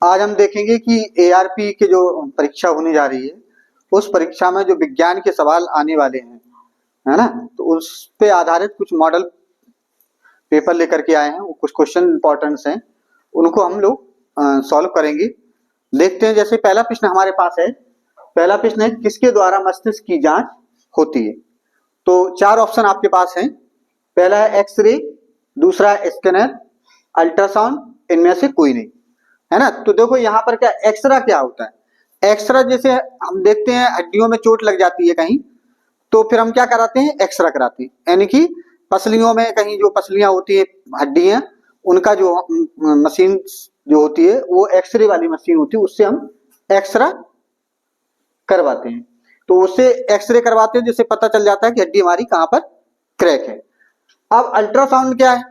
आज हम देखेंगे कि एआरपी की जो परीक्षा होने जा रही है उस परीक्षा में जो विज्ञान के सवाल आने वाले हैं, है ना, तो उस पे आधारित कुछ मॉडल पेपर लेकर के आए हैं। वो कुछ क्वेश्चन इंपॉर्टेंट्स हैं, उनको हम लोग सॉल्व करेंगे। देखते हैं, जैसे पहला प्रश्न हमारे पास है। पहला प्रश्न है, किसके द्वारा मस्तिष्क की जांच होती है? तो चार ऑप्शन आपके पास हैं। पहला है एक्सरे, दूसरा स्कैनर, अल्ट्रासाउंड, इनमें से कोई नहीं, है ना। तो देखो यहाँ पर क्या एक्सरा क्या होता है। एक्सरा जैसे हम देखते हैं हड्डियों में चोट लग जाती है कहीं, तो फिर हम क्या कराते हैं, एक्सरा कराते हैं। यानी कि पसलियों में कहीं जो पसलियां होती है हड्डियां, उनका जो मशीन जो होती है वो एक्सरे वाली मशीन होती है, उससे हम एक्सरा करवाते हैं। तो उससे एक्सरे करवाते हैं जिससे पता चल जाता है कि हड्डी हमारी कहाँ पर क्रैक है। अब अल्ट्रासाउंड क्या है?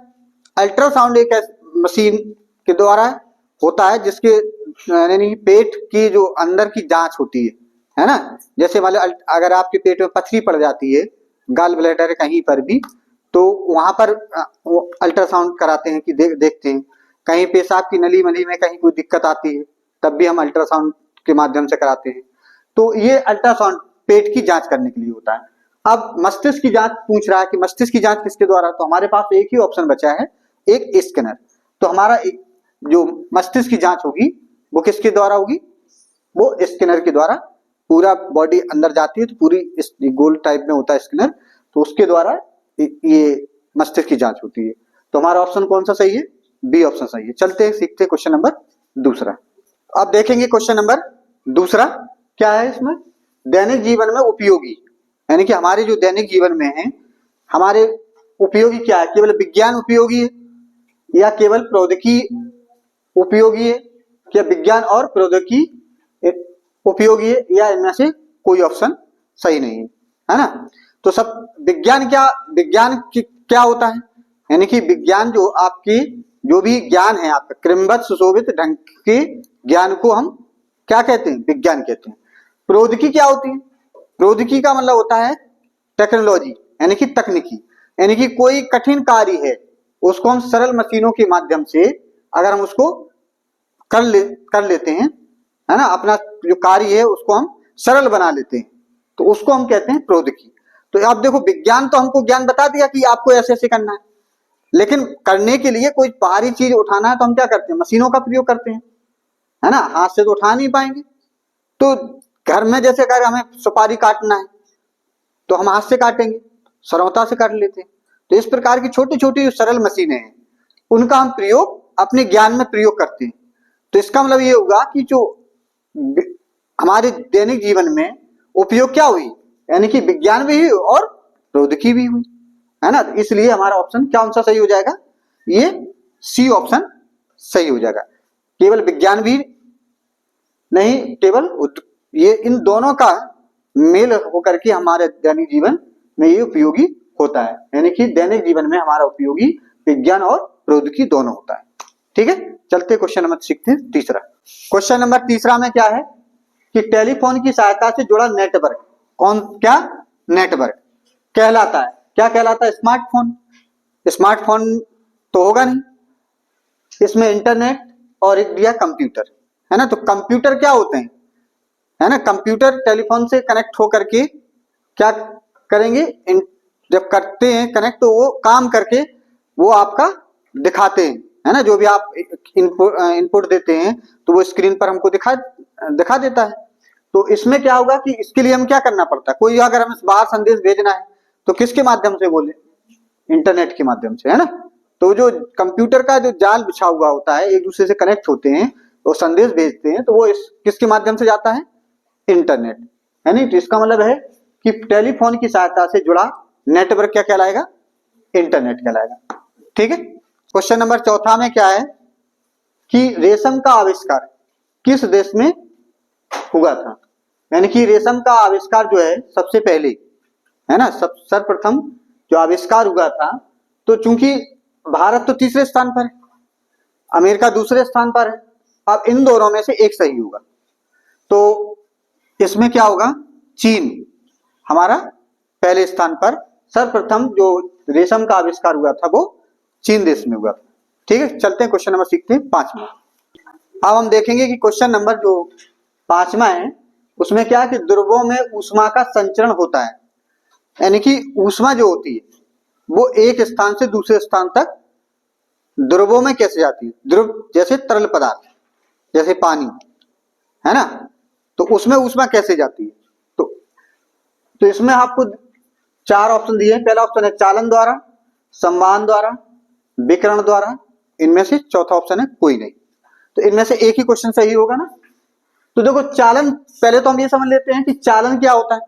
अल्ट्रासाउंड एक मशीन के द्वारा होता है जिसके यानी पेट की जो अंदर की जांच होती है ना। जैसे मान लो अगर आपके पेट में पथरी पड़ जाती है, गाल ब्लैडर कहीं पर भी, तो वहां पर अल्ट्रासाउंड कराते हैं कि देखते हैं। कहीं पेशाब की नली मली में कहीं कोई दिक्कत आती है, तब भी हम अल्ट्रासाउंड के माध्यम से कराते हैं। तो ये अल्ट्रासाउंड पेट की जांच करने के लिए होता है। अब मस्तिष्क की जांच पूछ रहा है कि मस्तिष्क की जांच किसके द्वारा, तो हमारे पास एक ही ऑप्शन बचा है, एक स्कैनर। तो हमारा जो मस्तिष्क की जांच होगी वो किसके द्वारा होगी, वो स्कैनर के द्वारा। पूरा बॉडी अंदर जाती है तो पूरी इस गोल टाइप में होता है स्कैनर, तो उसके द्वारा ये मस्तिष्क की जांच होती है। तो हमारा ऑप्शन कौन सा सही है, बी ऑप्शन सही है। चलते हैं, सीखते क्वेश्चन नंबर दूसरा। अब देखेंगे क्वेश्चन नंबर दूसरा क्या है। इसमें दैनिक जीवन में उपयोगी, यानी कि हमारे जो दैनिक जीवन में है हमारे उपयोगी क्या है, केवल विज्ञान उपयोगी है या केवल प्रौद्योगिकी उपयोगी है, क्या विज्ञान और प्रौद्योगिकी उपयोगी है, या इनमें से कोई ऑप्शन सही नहीं है ना। तो सब विज्ञान क्या होता है, यानी कि विज्ञान जो आपकी जो भी ज्ञान है आपका क्रमबद्ध सुशोभित ढंग के ज्ञान को हम क्या कहते हैं, विज्ञान कहते हैं। प्रौद्योगिकी क्या होती है, प्रौद्योगिकी का मतलब होता है टेक्नोलॉजी, यानी कि तकनीकी, यानी कि कोई कठिन कार्य है उसको हम सरल मशीनों के माध्यम से अगर हम उसको कर लेते हैं, है ना, अपना जो कार्य है उसको हम सरल बना लेते हैं, तो उसको हम कहते हैं प्रौद्योगिकी। तो आप देखो, विज्ञान तो हमको ज्ञान बता दिया कि आपको ऐसे ऐसे करना है, लेकिन करने के लिए कोई भारी चीज उठाना है तो हम क्या करते हैं, मशीनों का प्रयोग करते हैं, है ना। हाथ से तो उठा नहीं पाएंगे। तो घर में जैसे अगर हमें सुपारी काटना है तो हम हाथ से काटेंगे, सरौता से काट लेते हैं। तो इस प्रकार की छोटी छोटी सरल मशीनें हैं, उनका हम प्रयोग अपने ज्ञान में प्रयोग करते हैं। तो इसका मतलब ये होगा कि जो हमारे दैनिक जीवन में उपयोग क्या हुई, यानी कि विज्ञान भी हुई और प्रौद्योगिकी भी हुई, है ना। इसलिए हमारा ऑप्शन क्या कौन सा सही हो जाएगा, ये सी ऑप्शन सही हो जाएगा। केवल विज्ञान भी नहीं, केवल ये इन दोनों का मेल होकर के हमारे दैनिक जीवन में ये उपयोगी होता है, यानी कि दैनिक जीवन में हमारा उपयोगी विज्ञान और प्रौद्योगिकी दोनों होता है। ठीक है, चलते क्वेश्चन नंबर सीखते हैं तीसरा। क्वेश्चन नंबर तीसरा में क्या है कि टेलीफोन की सहायता से जुड़ा नेटवर्क क्या नेटवर्क कहलाता है, क्या कहलाता है, स्मार्टफोन। स्मार्टफोन तो होगा नहीं, इसमें इंटरनेट और एक दिया कंप्यूटर, है ना। तो कंप्यूटर क्या होते हैं, है ना, कंप्यूटर टेलीफोन से कनेक्ट होकर के क्या करेंगे, जब करते हैं कनेक्ट तो वो काम करके वो आपका दिखाते हैं, है ना। जो भी आप इनपुट देते हैं तो वो स्क्रीन पर हमको दिखा देता है। तो इसमें क्या होगा कि इसके लिए हम क्या करना पड़ता है, कोई अगर हमें बाहर संदेश भेजना है तो किसके माध्यम से बोले, इंटरनेट के माध्यम से, है ना। तो जो कंप्यूटर का जो जाल बिछा हुआ होता है, एक दूसरे से कनेक्ट होते हैं तो संदेश भेजते हैं, तो वो किसके माध्यम से जाता है, इंटरनेट, है नहीं। तो इसका मतलब है कि टेलीफोन की सहायता से जुड़ा नेटवर्क क्या कहलाएगा, इंटरनेट कहलाएगा। ठीक है, क्वेश्चन नंबर चौथा में क्या है कि रेशम का आविष्कार किस देश में हुआ था, यानी कि रेशम का आविष्कार जो है सबसे पहले, है ना, सर्वप्रथम जो आविष्कार हुआ था, तो चूंकि भारत तो तीसरे स्थान पर है, अमेरिका दूसरे स्थान पर है, अब इन दोनों में से एक सही होगा। तो इसमें क्या होगा, चीन हमारा पहले स्थान पर, सर्वप्रथम जो रेशम का आविष्कार हुआ था वो चीन देश में हुआ था। ठीक है, चलते हैं क्वेश्चन नंबर सीखते हैं 5 में। अब हम देखेंगे कि क्वेश्चन नंबर जो 5वां है उसमें क्या है कि ध्रुवों में ऊष्मा का संचरण होता है, यानी कि ऊष्मा जो होती है वो एक स्थान से दूसरे स्थान तक ध्रुवों में कैसे जाती है। ध्रुव जैसे तरल पदार्थ जैसे पानी है ना, तो उसमें ऊष्मा कैसे जाती है। तो इसमें आपको 4 ऑप्शन दिए हैं। पहला ऑप्शन है चालन द्वारा, संवहन द्वारा, विकिरण द्वारा, इनमें से चौथा ऑप्शन है कोई नहीं। तो इनमें से एक ही क्वेश्चन सही होगा ना। तो देखो चालन, पहले तो हम ये समझ लेते हैं कि चालन क्या होता है।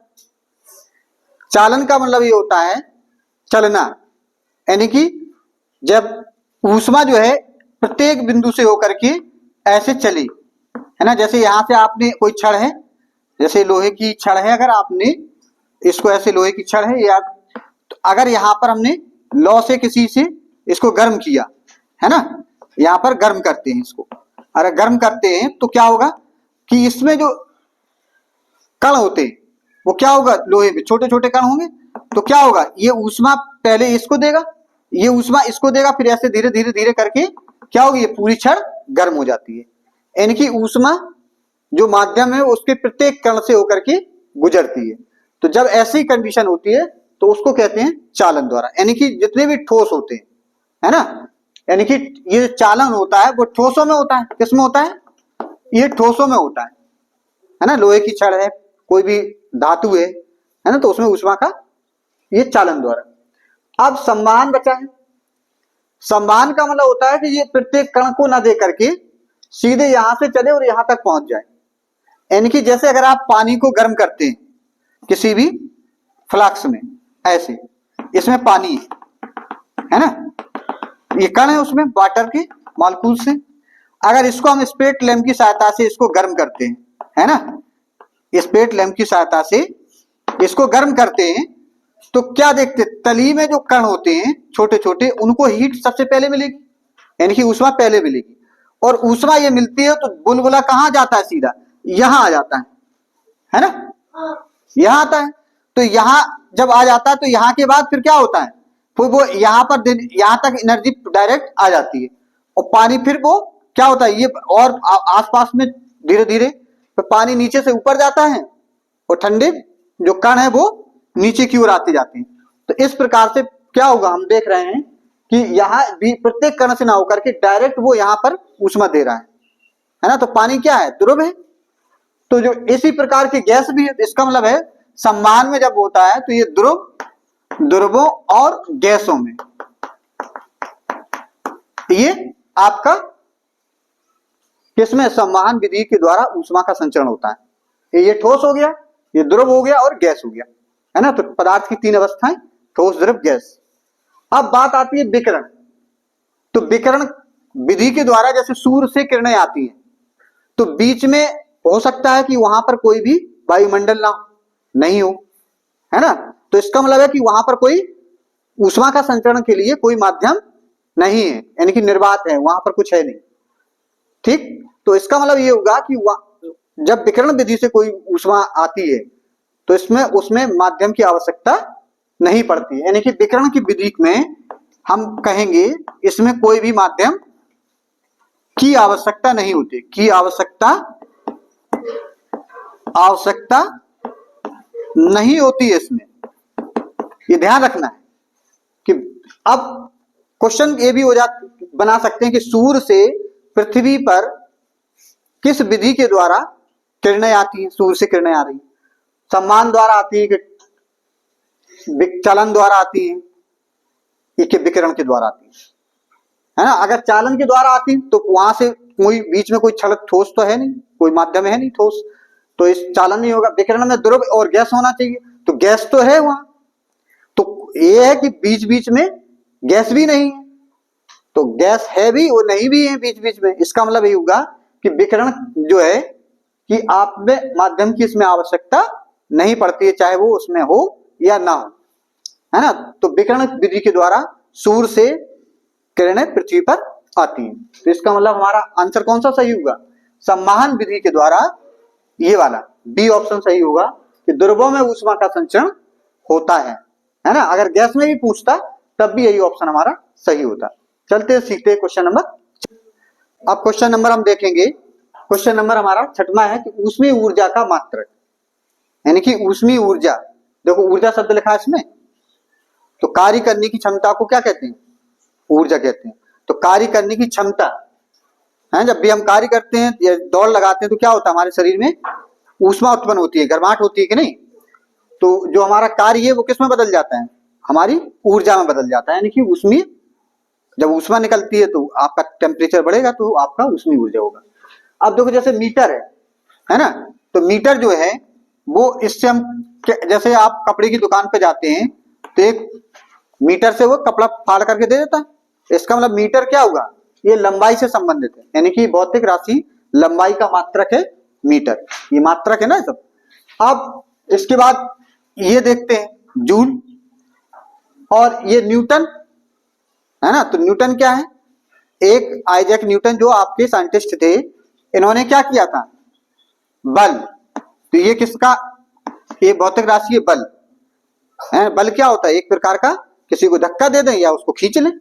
चालन का मतलब ये होता है चलना, यानी कि जब ऊष्मा जो है प्रत्येक बिंदु से होकर के ऐसे चली, है ना। जैसे यहां से आपने कोई छड़ है, जैसे लोहे की छड़ है, अगर आपने इसको ऐसे लोहे की छड़ है या तो अगर यहां पर हमने लौ से किसी से इसको गर्म किया, है ना, यहां पर गर्म करते हैं इसको, अगर गर्म करते हैं तो क्या होगा कि इसमें जो कण होते हैं वो क्या होगा, लोहे में छोटे छोटे कण होंगे। तो क्या होगा, ये ऊष्मा पहले इसको देगा, ये ऊष्मा इसको देगा, फिर ऐसे धीरे धीरे धीरे करके क्या होगी, ये पूरी छड़ गर्म हो जाती है। यानी कि ऊष्मा जो माध्यम है उसके प्रत्येक कण से होकर के गुजरती है। तो जब ऐसी कंडीशन होती है तो उसको कहते हैं चालन द्वारा। यानी कि जितने भी ठोस होते हैं, है ना, यानी कि ये चालन होता है वो ठोसों में होता है। किसमें होता है, ये ठोसों में होता है ना। लोहे की छड़ है, कोई भी धातु है ना, तो उसमें ऊष्मा का ये चालन द्वारा। अब संवहन बचा है। संवहन का मतलब होता है कि ये प्रत्येक कण को ना दे करके सीधे यहां से चले और यहां तक पहुंच जाए। यानी कि जैसे अगर आप पानी को गर्म करते हैं किसी भी फ्लास्क में, ऐसे इसमें पानी है ना, ये कण है उसमें वाटर के मॉलिक्यूल से, अगर इसको हम स्पिरिट लैंप की सहायता से इसको गर्म करते हैं, है ना, स्पिरिट लैंप की सहायता से इसको गर्म करते हैं, तो क्या देखते, तली में जो कण होते हैं छोटे छोटे, उनको हीट सबसे पहले मिलेगी, यानी कि ऊष्मा पहले मिलेगी। और ऊष्मा ये मिलती है तो बुलबुला कहां जाता है, सीधा यहां आ जाता है ना, यहां आता है। तो यहां जब आ जाता है तो यहां के बाद फिर क्या होता है, फिर वो यहां पर यहां तक एनर्जी डायरेक्ट आ जाती है। और पानी फिर वो क्या होता है, ये और आसपास में धीरे धीरे तो पानी नीचे से ऊपर जाता है और ठंडे जो कण है वो नीचे की ओर आते जाते हैं। तो इस प्रकार से क्या होगा, हम देख रहे हैं कि यहाँ भी प्रत्येक कण से ना होकर के डायरेक्ट वो यहाँ पर ऊष्मा दे रहा है ना। तो पानी क्या है, ध्रुव है। तो जो इसी प्रकार की गैस भी है, इसका मतलब है संवहन में जब होता है तो ये ध्रुवों और गैसों में ये आपका किसमें, संवहन विधि के द्वारा ऊष्मा का संचरण होता है। ये ठोस हो गया, ये ध्रुव हो गया और गैस हो गया, है ना। तो पदार्थ की 3 अवस्थाएं, ठोस, द्रव, गैस। अब बात आती है विकिरण। तो विकिरण विधि के द्वारा जैसे सूर्य से किरणें आती हैं, तो बीच में हो सकता है कि वहां पर कोई भी वायुमंडल ना नहीं हो, है ना। तो इसका मतलब है कि वहां पर कोई ऊष्मा का संचरण के लिए कोई माध्यम नहीं है, यानी कि निर्वात है, वहां पर कुछ है नहीं, ठीक। तो इसका मतलब ये होगा कि जब विकिरण विधि से कोई ऊष्मा आती है तो इसमें उसमें माध्यम की आवश्यकता नहीं पड़ती है। यानी कि विकिरण की विधि में हम कहेंगे इसमें कोई भी माध्यम की आवश्यकता नहीं होती, की आवश्यकता नहीं होती है इसमें, ये ध्यान रखना है। कि अब क्वेश्चन ये भी हो बना सकते हैं कि सूर्य से पृथ्वी पर किस विधि के द्वारा किरणें आती हैं, सूर्य से किरणें आ रही, संवहन द्वारा आती है कि चालन द्वारा आती है, कि विकिरण के द्वारा आती है ना। अगर चालन के द्वारा आती तो वहां से कोई बीच में कोई छड़ ठोस तो है नहीं, कोई माध्यम है नहीं ठोस, तो इस चालन नहीं होगा। विकिरण में ध्रुव और गैस होना चाहिए, तो गैस तो है वहां, तो ये है कि बीच बीच में गैस भी नहीं है, तो गैस है भी और नहीं भी है बीच बीच में। इसका मतलब ये होगा कि विकिरण जो है कि आप में माध्यम की इसमें आवश्यकता नहीं पड़ती है, चाहे वो उसमें हो या ना हो, है ना। तो विकिरण विधि के द्वारा सूर्य से किरणें पृथ्वी पर आती हैं। तो इसका मतलब हमारा आंसर कौन सा सही होगा, संवहन विधि के द्वारा, ये वाला बी ऑप्शन सही होगा कि ध्रुवों में ऊष्मा का संचरण होता है ना। अगर गैस में भी पूछता तब भी यही ऑप्शन हमारा सही होता। चलते सीखते क्वेश्चन नंबर। अब क्वेश्चन नंबर हम देखेंगे क्वेश्चन नंबर हमारा छठवां है कि ऊष्मीय ऊर्जा का मात्रक, यानी कि ऊष्मीय ऊर्जा, देखो ऊर्जा शब्द लिखा है इसमें, तो कार्य करने की क्षमता को क्या कहते हैं, ऊर्जा कहते हैं। तो कार्य करने की क्षमता है, जब भी हम कार्य करते हैं या दौड़ लगाते हैं तो क्या होता है, हमारे शरीर में ऊष्मा उत्पन्न होती है, गर्माहट होती है कि नहीं। तो जो हमारा कार्य है वो किस में बदल जाता है, हमारी ऊर्जा में बदल जाता है, यानी कि ऊष्मीय, जब ऊष्मा निकलती है तो आपका टेम्परेचर बढ़ेगा तो आपका ऊष्मीय ऊर्जा होगा। अब देखो जैसे मीटर है ना, तो मीटर जो है वो इससे हम, जैसे आप कपड़े की दुकान पे जाते हैं तो एक मीटर से वो कपड़ा फाड़ करके दे देता है, इसका मतलब मीटर क्या होगा, ये लंबाई से संबंधित है, यानी कि भौतिक राशि लंबाई का मात्रक है मीटर, ये मात्रक है ना सब। अब इसके बाद ये देखते हैं जूल, और ये न्यूटन है ना। तो न्यूटन क्या है, एक आइजैक न्यूटन जो आपके साइंटिस्ट थे, इन्होंने क्या किया था, बल, तो ये किसका, ये भौतिक राशि है बल है। बल क्या होता है, एक प्रकार का किसी को धक्का दे दें या उसको खींच लें,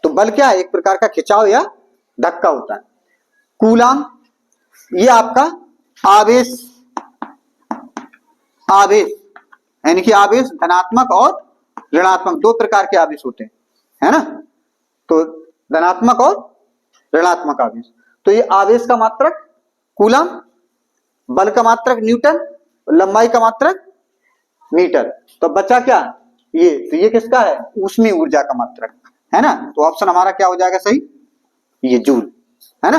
तो बल क्या है, एक प्रकार का खिंचाव या धक्का होता है। कूलाम, ये आपका आवेश, आवेश यानी कि आवेश धनात्मक और ऋणात्मक, दो प्रकार के आवेश होते हैं, है ना। तो धनात्मक और ऋणात्मक आवेश, तो ये आवेश का मात्रक कूलम, बल का मात्रक न्यूटन, लंबाई का मात्रक मीटर। तो बचा क्या, ये, तो ये किसका है, ऊष्मीय ऊर्जा का मात्रक है ना। तो ऑप्शन हमारा क्या हो जाएगा सही, ये जूल है ना।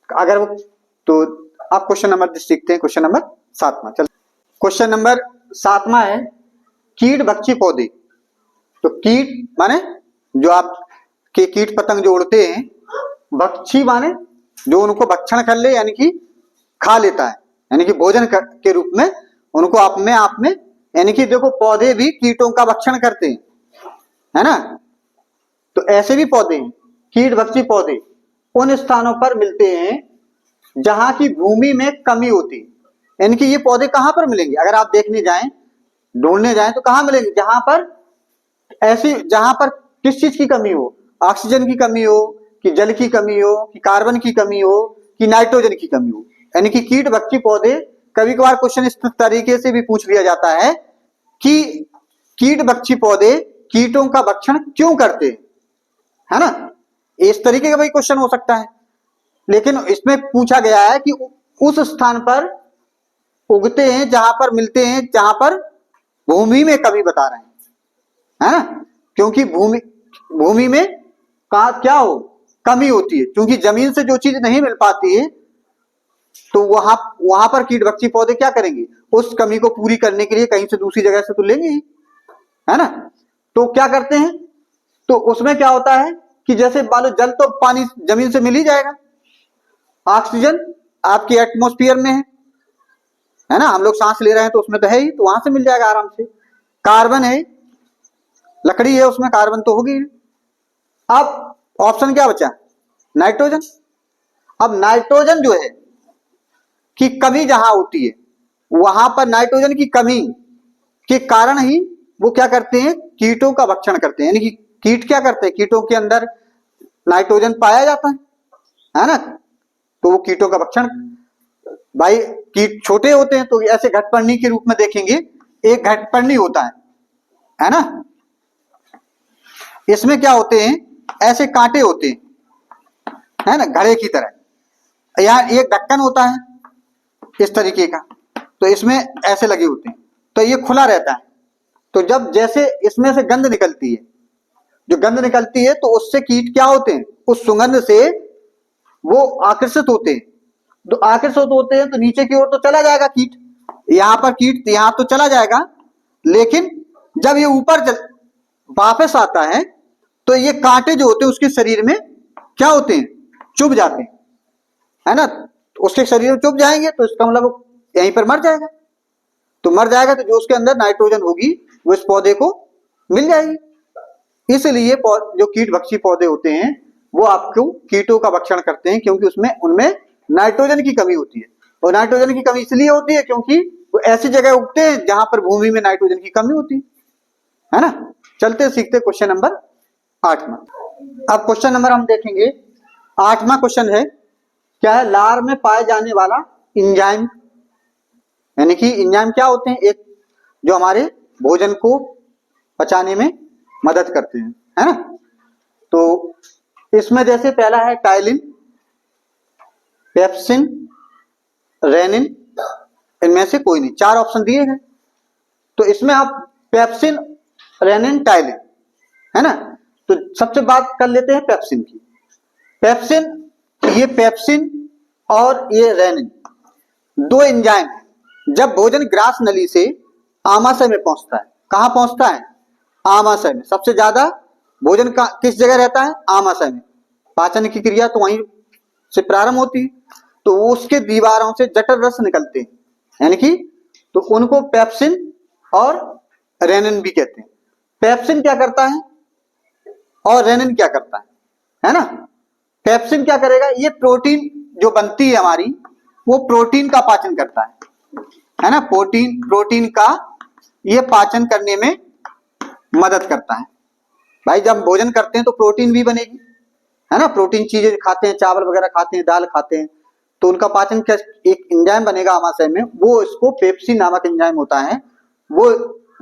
अगर वो, तो आप क्वेश्चन नंबर सीखते हैं, क्वेश्चन नंबर 7वां। चल क्वेश्चन नंबर 7वां है कीट भक्षी पौधे। तो कीट माने जो आप के कीट पतंग जो उड़ते हैं, भक्षी माने जो उनको भक्षण कर ले, यानी कि खा लेता है, यानी कि भोजन के रूप में उनको अपने आप में, यानी कि देखो पौधे भी कीटों का भक्षण करते हैं, है ना। तो ऐसे भी पौधे हैं कीट भक्षी पौधे, उन स्थानों पर मिलते हैं जहां की भूमि में कमी होती है, यानी कि ये पौधे कहां पर मिलेंगे, अगर आप देखने जाएं, ढूंढने जाएं तो कहां मिलेंगे, जहां पर ऐसी, जहां पर किस चीज की कमी हो, ऑक्सीजन की कमी हो, कि जल की कमी हो, कि कार्बन की कमी हो, कि नाइट्रोजन की कमी हो। यानी कि कीट भक्षी पौधे, कभी कभार क्वेश्चन इस तरीके से भी पूछ लिया जाता है कि कीट भक्षी पौधे कीटों का भक्षण क्यों करते हैं, है ना, इस तरीके का भी क्वेश्चन हो सकता है। लेकिन इसमें पूछा गया है कि उस स्थान पर उगते हैं जहां पर मिलते हैं, जहां पर भूमि में कमी बता रहे हैं, है ना। क्योंकि भूमि में क्या हो, कमी होती है, क्योंकि जमीन से जो चीज नहीं मिल पाती है तो वहां पर कीट भक्षी पौधे क्या करेंगे, उस कमी को पूरी करने के लिए कहीं से दूसरी जगह से तो लेंगे ही, है ना। तो क्या करते हैं, तो उसमें क्या होता है कि जैसे मान लो जल तो पानी जमीन से मिल ही जाएगा, ऑक्सीजन आपकी एटमॉस्फेयर में है ना, हम लोग सांस ले रहे हैं तो उसमें तो है ही, तो वहां से मिल जाएगा आराम से। कार्बन है, लकड़ी है उसमें कार्बन तो होगी। अब ऑप्शन क्या बचा, नाइट्रोजन। अब नाइट्रोजन जो है की कमी जहां होती है, वहां पर नाइट्रोजन की कमी के कारण ही वो क्या करते हैं, कीटों का भक्षण करते हैं। यानी कि कीट क्या करते हैं, कीटों के अंदर नाइट्रोजन पाया जाता है ना, तो वो कीटों का भक्षण, भाई कीट छोटे होते हैं तो ऐसे घटपर्णी के रूप में देखेंगे, एक घटपर्णी होता है ना, इसमें क्या होते हैं, ऐसे कांटे होते हैं, है ना, घड़े की तरह। यहाँ एक ढक्कन होता है इस तरीके का, तो इसमें ऐसे लगे होते हैं, तो ये खुला रहता है। तो जब जैसे इसमें से गंध निकलती है, जो गंध निकलती है तो उससे कीट क्या होते हैं, उस सुगंध से वो आकर्षित होते हैं। तो आकर्षित होते हैं तो नीचे की ओर तो चला जाएगा कीट, यहाँ पर कीट यहाँ तो चला जाएगा, लेकिन जब ये ऊपर वापस आता है तो ये कांटे जो होते हैं उसके शरीर में क्या होते हैं, चुभ जाते हैं, है ना। उसके शरीर में चुभ जाएंगे तो इसका मतलब यहीं पर मर जाएगा, तो मर जाएगा तो जो उसके अंदर नाइट्रोजन होगी वो इस पौधे को मिल जाएगी। इसलिए जो कीट भक्षी पौधे होते हैं वो आपको कीटों का भक्षण करते हैं, क्योंकि उसमें उनमें नाइट्रोजन की कमी होती है। और नाइट्रोजन की कमी इसलिए होती है क्योंकि वो ऐसी जगह उगते हैं जहां पर भूमि में नाइट्रोजन की कमी होती है ना। चलते सीखते क्वेश्चन नंबर 8वां। अब क्वेश्चन नंबर हम देखेंगे 8वां क्वेश्चन है क्या है, लार में पाए जाने वाला एंजाइम, यानी कि एंजाइम क्या होते हैं, एक जो हमारे भोजन को पचाने में मदद करते हैं, है ना। तो इसमें जैसे पहला है टाइलिन, पेप्सिन, रेनिन, इनमें से कोई नहीं, 4 ऑप्शन दिए गए। तो इसमें आप पेप्सिन, रेनिन, टाइलिन, है ना। तो सबसे बात कर लेते हैं पेप्सिन की। पेप्सिन, ये पेप्सिन और ये रेनिन 2 एंजाइम है। जब भोजन ग्रास नली से आमाशय में पहुंचता है, कहां पहुंचता है, आमाशय में। सबसे ज्यादा भोजन का किस जगह रहता है, आमाशय में। पाचन की क्रिया तो वहीं से प्रारंभ होती है, तो उसके दीवारों से जठर रस निकलते हैं, यानी कि तो उनको पेप्सिन और रेनिन भी कहते हैं। पेप्सिन क्या करता है और रेनिन क्या करता है ना। पेप्सिन क्या करेगा, ये प्रोटीन जो बनती है हमारी, वो प्रोटीन का पाचन करता है ना। प्रोटीन का ये पाचन करने में मदद करता है। भाई जब भोजन करते हैं तो प्रोटीन भी बनेगी, है ना। प्रोटीन चीजें खाते हैं, चावल वगैरह खाते हैं, दाल खाते हैं, तो उनका पाचन क्या, एक एंजाइम बनेगा आमाशय में, वो इसको पेप्सिन नामक एंजाइम होता है, वो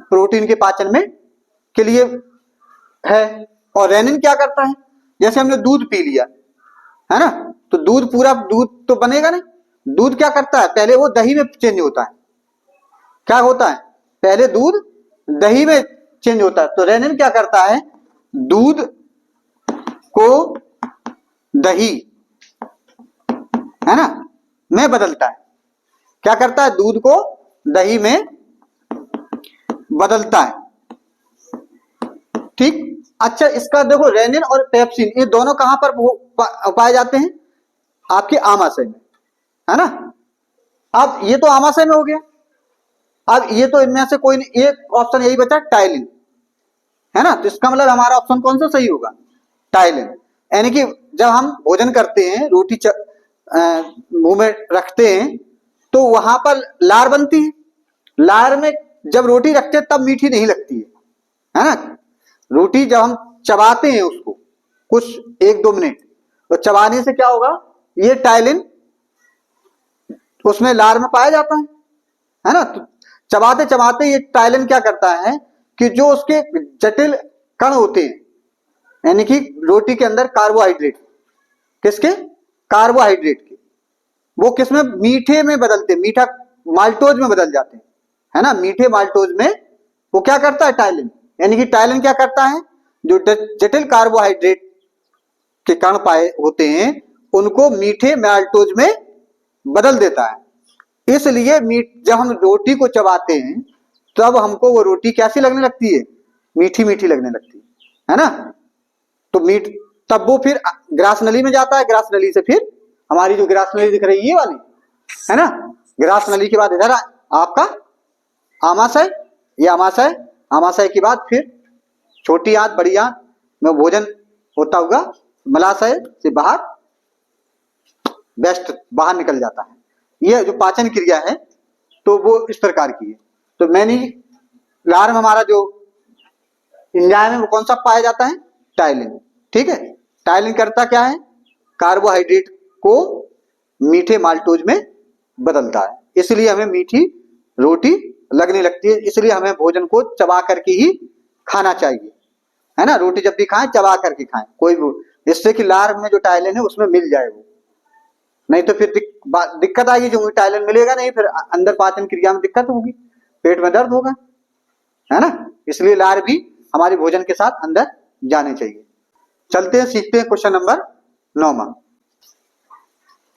प्रोटीन के पाचन में के लिए है। और रेनिन क्या करता है, जैसे हमने दूध पी लिया, है ना, तो दूध पूरा दूध तो बनेगा नहीं, दूध क्या करता है, पहले वो दही में चेंज होता है। क्या होता है, पहले दूध दही में चेंज होता है। तो रेनिन क्या करता है, दूध को दही, है ना, में बदलता है। क्या करता है, दूध को दही में बदलता है, ठीक। अच्छा, इसका देखो, रेनिन और पेप्सिन ये दोनों कहां पर पाए जाते हैं, आपके आमाशय में, है ना। अब ये तो आमाशय में हो गया। अब ये तो इनमें से कोई नहीं, एक ऑप्शन यही बचा टाइलिन, है ना। तो इसका मतलब हमारा ऑप्शन कौन सा सही होगा, टाइलिन। यानी कि जब हम भोजन करते हैं, रोटी मुंह में रखते हैं, तो वहां पर लार बनती है। लार में जब रोटी रखते हैं तब मीठी नहीं लगती है ना। रोटी जब हम चबाते हैं उसको कुछ 1-2 मिनट, तो चबाने से क्या होगा, ये टाइलिन उसमें लार में पाया जाता है ना। तो चबाते चबाते ये टाइलिन क्या करता है कि जो उसके जटिल कण होते हैं, यानी कि रोटी के अंदर कार्बोहाइड्रेट, किसके, कार्बोहाइड्रेट के, वो किसमें, मीठे में बदलते, मीठा माल्टोज में बदल जाते हैं, है ना। मीठे माल्टोज में वो क्या करता है, टाइलिन, यानी कि टाइलिन क्या करता है, जो जटिल कार्बोहाइड्रेट के कण पाए होते हैं उनको मीठे माल्टोज में बदल देता है। इसलिए जब हम रोटी को चबाते हैं तब हमको वो रोटी कैसी लगने लगती है, मीठी मीठी लगने लगती है ना। तो तब वो फिर ग्रास नली में जाता है, ग्रास नली से फिर हमारी जो ग्रास नली दिख रही है ये वाली, है ना, ग्रास नली के बाद इधर आपका आमाशय, ये आमाशय के बाद फिर छोटी आंत, बड़ी आंत में भोजन होता हुआ मलाशय से बाहर बाहर निकल जाता है। यह जो पाचन क्रिया है तो वो इस प्रकार की है। तो मैंने लार में हमारा जो एंजाइम है वो कौन सा पाया जाता है, टाइलिन, ठीक है। टाइलिन करता क्या है, कार्बोहाइड्रेट को मीठे माल्टोज में बदलता है, इसलिए हमें मीठी रोटी लगने लगती है। इसलिए हमें भोजन को चबा करके ही खाना चाहिए, है ना। रोटी जब भी खाएं चबा करके खाएं, कोई इससे कि लार में जो टाइलिन है उसमें मिल जाए वो, नहीं तो फिर दिक्कत आएगी, जो टाइलिन मिलेगा नहीं, फिर अंदर पाचन क्रिया में दिक्कत होगी, पेट में दर्द होगा, है ना। इसलिए लार भी हमारे भोजन के साथ अंदर जाने चाहिए। चलते हैं, सीखते हैं क्वेश्चन नंबर 9।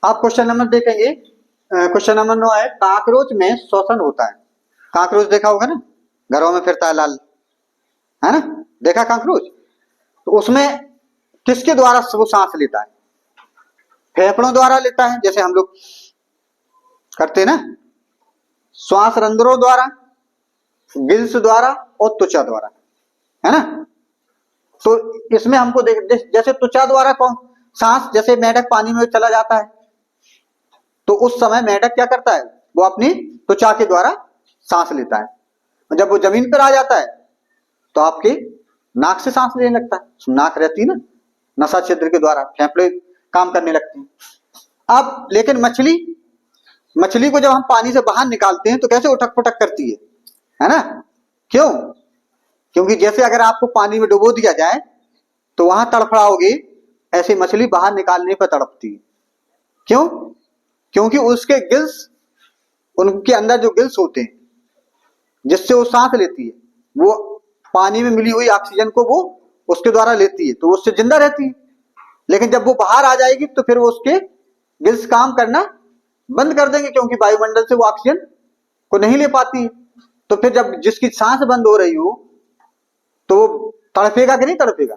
आप क्वेश्चन नंबर देखेंगे, क्वेश्चन नंबर 9 है, काकरोच में श्वसन होता है। काकरोच देखा होगा ना, घरों में फिरता है लाल, है ना, देखा काकरोच। तो उसमें किसके द्वारा वो सांस लेता है, फेफड़ों द्वारा लेता है, जैसे हम लोग करते हैं ना, श्वास रंध्रों द्वारा, गिल्स द्वारा और त्वचा द्वारा, है ना। तो इसमें हमको जैसे त्वचा द्वारा कौन सांस, जैसे मेढक पानी में चला जाता है तो उस समय मेढक क्या करता है, वो अपनी त्वचा के द्वारा सांस लेता है। और जब वो जमीन पर आ जाता है तो आपके नाक से सांस लेने लगता है, नाक रहती है ना, नसा छिद्र के द्वारा फेफड़े काम करने लगते हैं। अब लेकिन मछली को जब हम पानी से बाहर निकालते हैं तो कैसे उठक पुठक करती है ना? क्यों? क्योंकि जैसे अगर आपको पानी में डुबो दिया जाए तो वहां तड़फड़ाओगे, ऐसी मछली बाहर निकालने पर तड़पती है। क्यों? क्योंकि उसके गिल्स, उनके अंदर जो गिल्स होते हैं जिससे वो सांस लेती है, वो पानी में मिली हुई ऑक्सीजन को वो उसके द्वारा लेती है, तो वो उससे जिंदा रहती है। लेकिन जब वो बाहर आ जाएगी तो फिर वो उसके गिल्स काम करना बंद कर देंगे, क्योंकि वायुमंडल से वो ऑक्सीजन को नहीं ले पाती है। तो फिर जब जिसकी सांस बंद हो रही हो तो वो तड़पेगा कि नहीं तड़पेगा?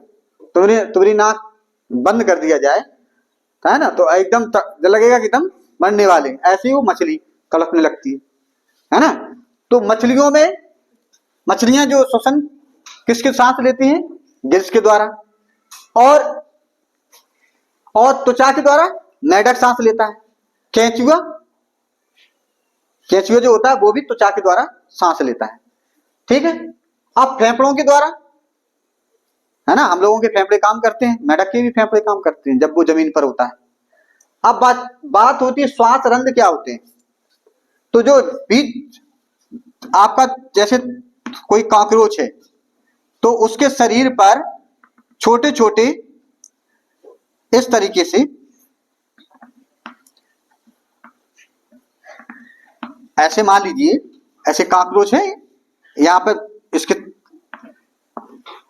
तुम्हारी नाक बंद कर दिया जाए, है ना, तो एकदम लगेगा कि एकदम मरने वाले, ऐसे ही वो मछली तड़पने लगती है ना? तो मछलियां जो श्वसन किसके सांस लेती हैं? गिल्स के द्वारा। और त्वचा के द्वारा मेढक सांस लेता है। केंचुआ जो होता है वो भी त्वचा के द्वारा सांस लेता है। ठीक है। अब फेफड़ों के द्वारा, है ना, हम लोगों के फेफड़े काम करते हैं, मेढक के भी फेफड़े काम करते हैं जब वो जमीन पर होता है। अब बात होती है श्वास रंध्र क्या होते हैं। तो जो बीच आपका, जैसे कोई कॉकरोच है तो उसके शरीर पर छोटे छोटे इस तरीके से ऐसे, मान लीजिए ऐसे कॉकरोच है, यहां पर इसके,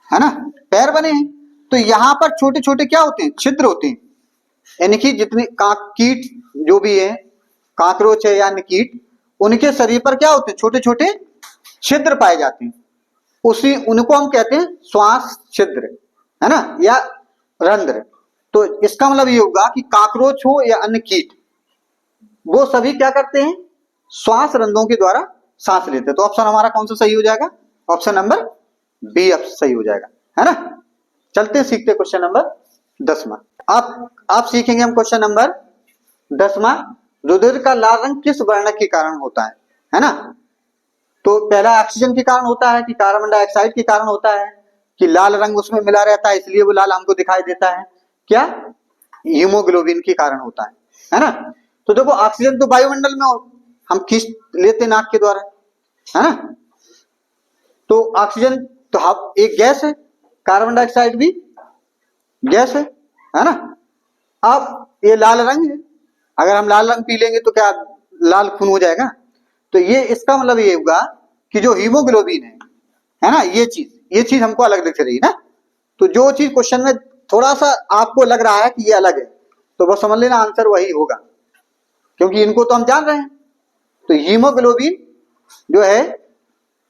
है ना, पैर बने हैं, तो यहां पर छोटे छोटे क्या होते हैं? छिद्र होते हैं। यानी कि जितने कीट जो भी है, कॉकरोच है या अन्य कीट, उनके शरीर पर क्या होते हैं? छोटे छोटे छिद्र पाए जाते हैं। उनको हम कहते हैं श्वास छिद्र, है ना, या रंध्र। तो इसका मतलब ये होगा कि कॉकरोच हो या अन्य कीट, वो सभी क्या करते हैं? श्वास रंध्रों के द्वारा सांस लेते हैं। तो ऑप्शन हमारा कौन सा सही हो जाएगा? ऑप्शन नंबर बी सही हो जाएगा, है ना। चलते सीखते क्वेश्चन नंबर 10वां। आप सीखेंगे हम क्वेश्चन नंबर 10वां, रुधिर का लाल रंग किस वर्ण के कारण होता है ना। तो पहला ऑक्सीजन के कारण होता है, कि कार्बन डाइऑक्साइड के कारण होता है, कि लाल रंग उसमें मिला रहता है इसलिए वो लाल हमको दिखाई देता है, क्या हीमोग्लोबिन के कारण होता है ना। तो देखो ऑक्सीजन तो वायुमंडल में हम खींच लेते नाक के द्वारा, है ना। तो ऑक्सीजन तो एक गैस है, कार्बन डाइऑक्साइड भी गैस है ना। अब ये लाल रंग है, अगर हम लाल रंग पी लेंगे तो क्या लाल खून हो जाएगा? तो ये इसका मतलब ये होगा कि जो हीमोग्लोबिन है ना, ये चीज हमको अलग दिख रही है ना। तो जो चीज क्वेश्चन में थोड़ा सा आपको लग रहा है कि ये अलग है, तो बस समझ लेना आंसर वही होगा, क्योंकि इनको तो हम जान रहे हैं। तो हीमोग्लोबिन जो है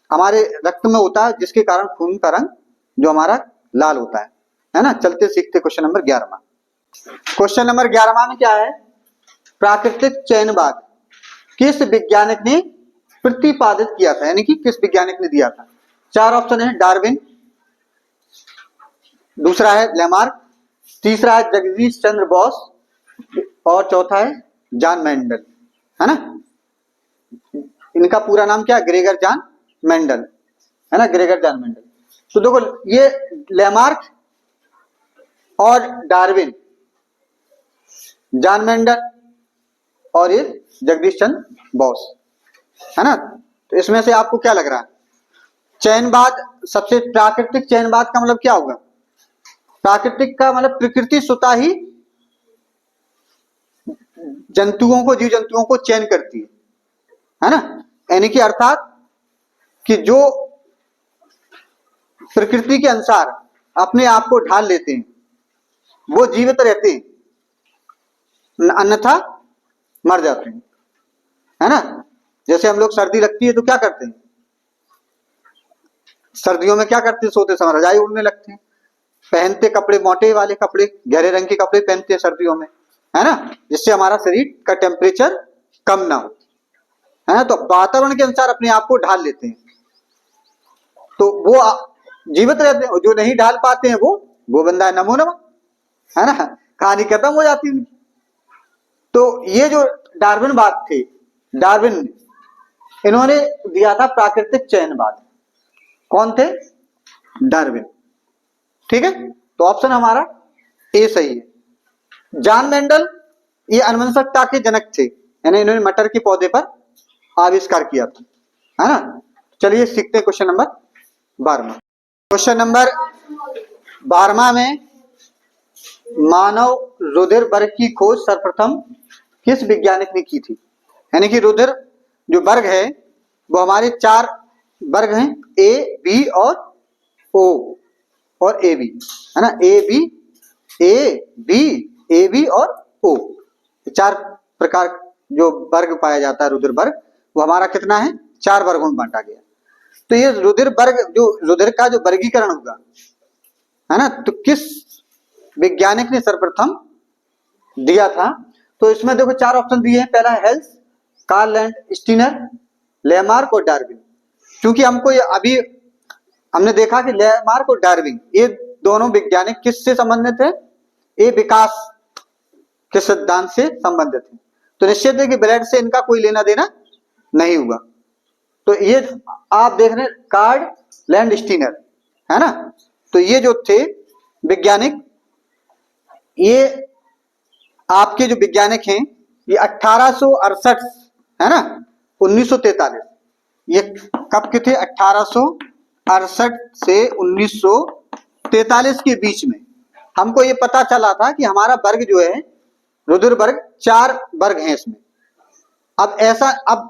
हमारे रक्त में होता है, जिसके कारण खून का रंग जो हमारा लाल होता है ना। चलते सीखते क्वेश्चन नंबर 11वां। क्वेश्चन नंबर 11वां में क्या है? प्राकृतिक चयनवाद किस वैज्ञानिक ने प्रतिपादित किया था, यानी कि किस वैज्ञानिक ने दिया था? 4 ऑप्शन है। डार्विन, दूसरा है लेमार्क, तीसरा है जगदीश चंद्र बोस, और चौथा है जॉन मेंडल, है ना। इनका पूरा नाम क्या है? ग्रेगर जॉन मेंडल, है ना, ग्रेगर जॉन मेंडल। तो देखो ये लेमार्क और डार्विन, जॉन मेंडल और ये जगदीश चंद्र बोस, है ना। तो इसमें से आपको क्या लग रहा है? चयनवाद, सबसे प्राकृतिक चयनवाद का मतलब क्या होगा? प्राकृतिक का मतलब प्रकृति स्वतः ही जीव जंतुओं को चयन करती है ना। यानी कि अर्थात कि जो प्रकृति के अनुसार अपने आप को ढाल लेते हैं वो जीवित रहते हैं, अन्यथा मर जाते हैं, है ना। जैसे हम लोग सर्दी लगती है तो क्या करते हैं? सर्दियों में क्या करते हैं? सोते समय रजाई उड़ने लगते हैं, पहनते कपड़े मोटे वाले कपड़े, गहरे रंग के कपड़े पहनते हैं सर्दियों में, है ना, जिससे हमारा शरीर का टेम्परेचर कम ना हो, है ना। तो वातावरण के अनुसार अपने आप को ढाल लेते हैं, तो वो जीवित रहते हैं। जो नहीं ढाल पाते हैं वो बंदा है नमो नमः, है ना, कहानी खत्म हो जाती है। तो ये जो डार्विनवाद थे, डार्विन इन्होंने दिया था प्राकृतिक चयनवाद। कौन थे? डार्विन। ठीक है, तो ऑप्शन हमारा ए सही है। जॉन मेंडल ये अनुवंशिकता के जनक थे, यानी इन्होंने मटर के पौधे पर आविष्कार किया था, है ना। चलिए सीखते हैं क्वेश्चन नंबर 12। क्वेश्चन नंबर 12 में मानव रुधिर वर्ग की खोज सर्वप्रथम किस वैज्ञानिक ने की थी। यानी कि रुधिर जो वर्ग है वो हमारे 4 वर्ग हैं, ए बी और ओ और ए बी, है ना। ए बी और ओ, 4 प्रकार जो वर्ग पाया जाता है रुधिर वर्ग, वो हमारा कितना है, 4 वर्गों में बांटा गया। तो ये रुधिर वर्ग, जो रुधिर का जो वर्गीकरण होगा, है ना, तो किस वैज्ञानिक ने सर्वप्रथम दिया था। तो इसमें देखो 4 ऑप्शन दिए हैं। पहला है हेल्स, कार्ल लैंडस्टीनर, लेमार्क और डार्विन। क्योंकि हमको ये अभी हमने देखा कि लेमार्क और डार्विन ये दोनों वैज्ञानिक किससे संबंधित है, ये विकास के सिद्धांत से संबंधित है। तो निश्चित है कि ब्लड से इनका कोई लेना देना नहीं हुआ। तो ये आप देख रहे हैं कार्ल लैंडस्टीनर, है ना। तो ये जो थे वैज्ञानिक, ये आपके जो वैज्ञानिक हैं, ये 1868, है ना, 1943, ये कब के थे, 1868 से 1943 के बीच में। हमको ये पता चला था कि हमारा वर्ग जो है रुधिर वर्ग 4 वर्ग हैं इसमें। अब ऐसा, अब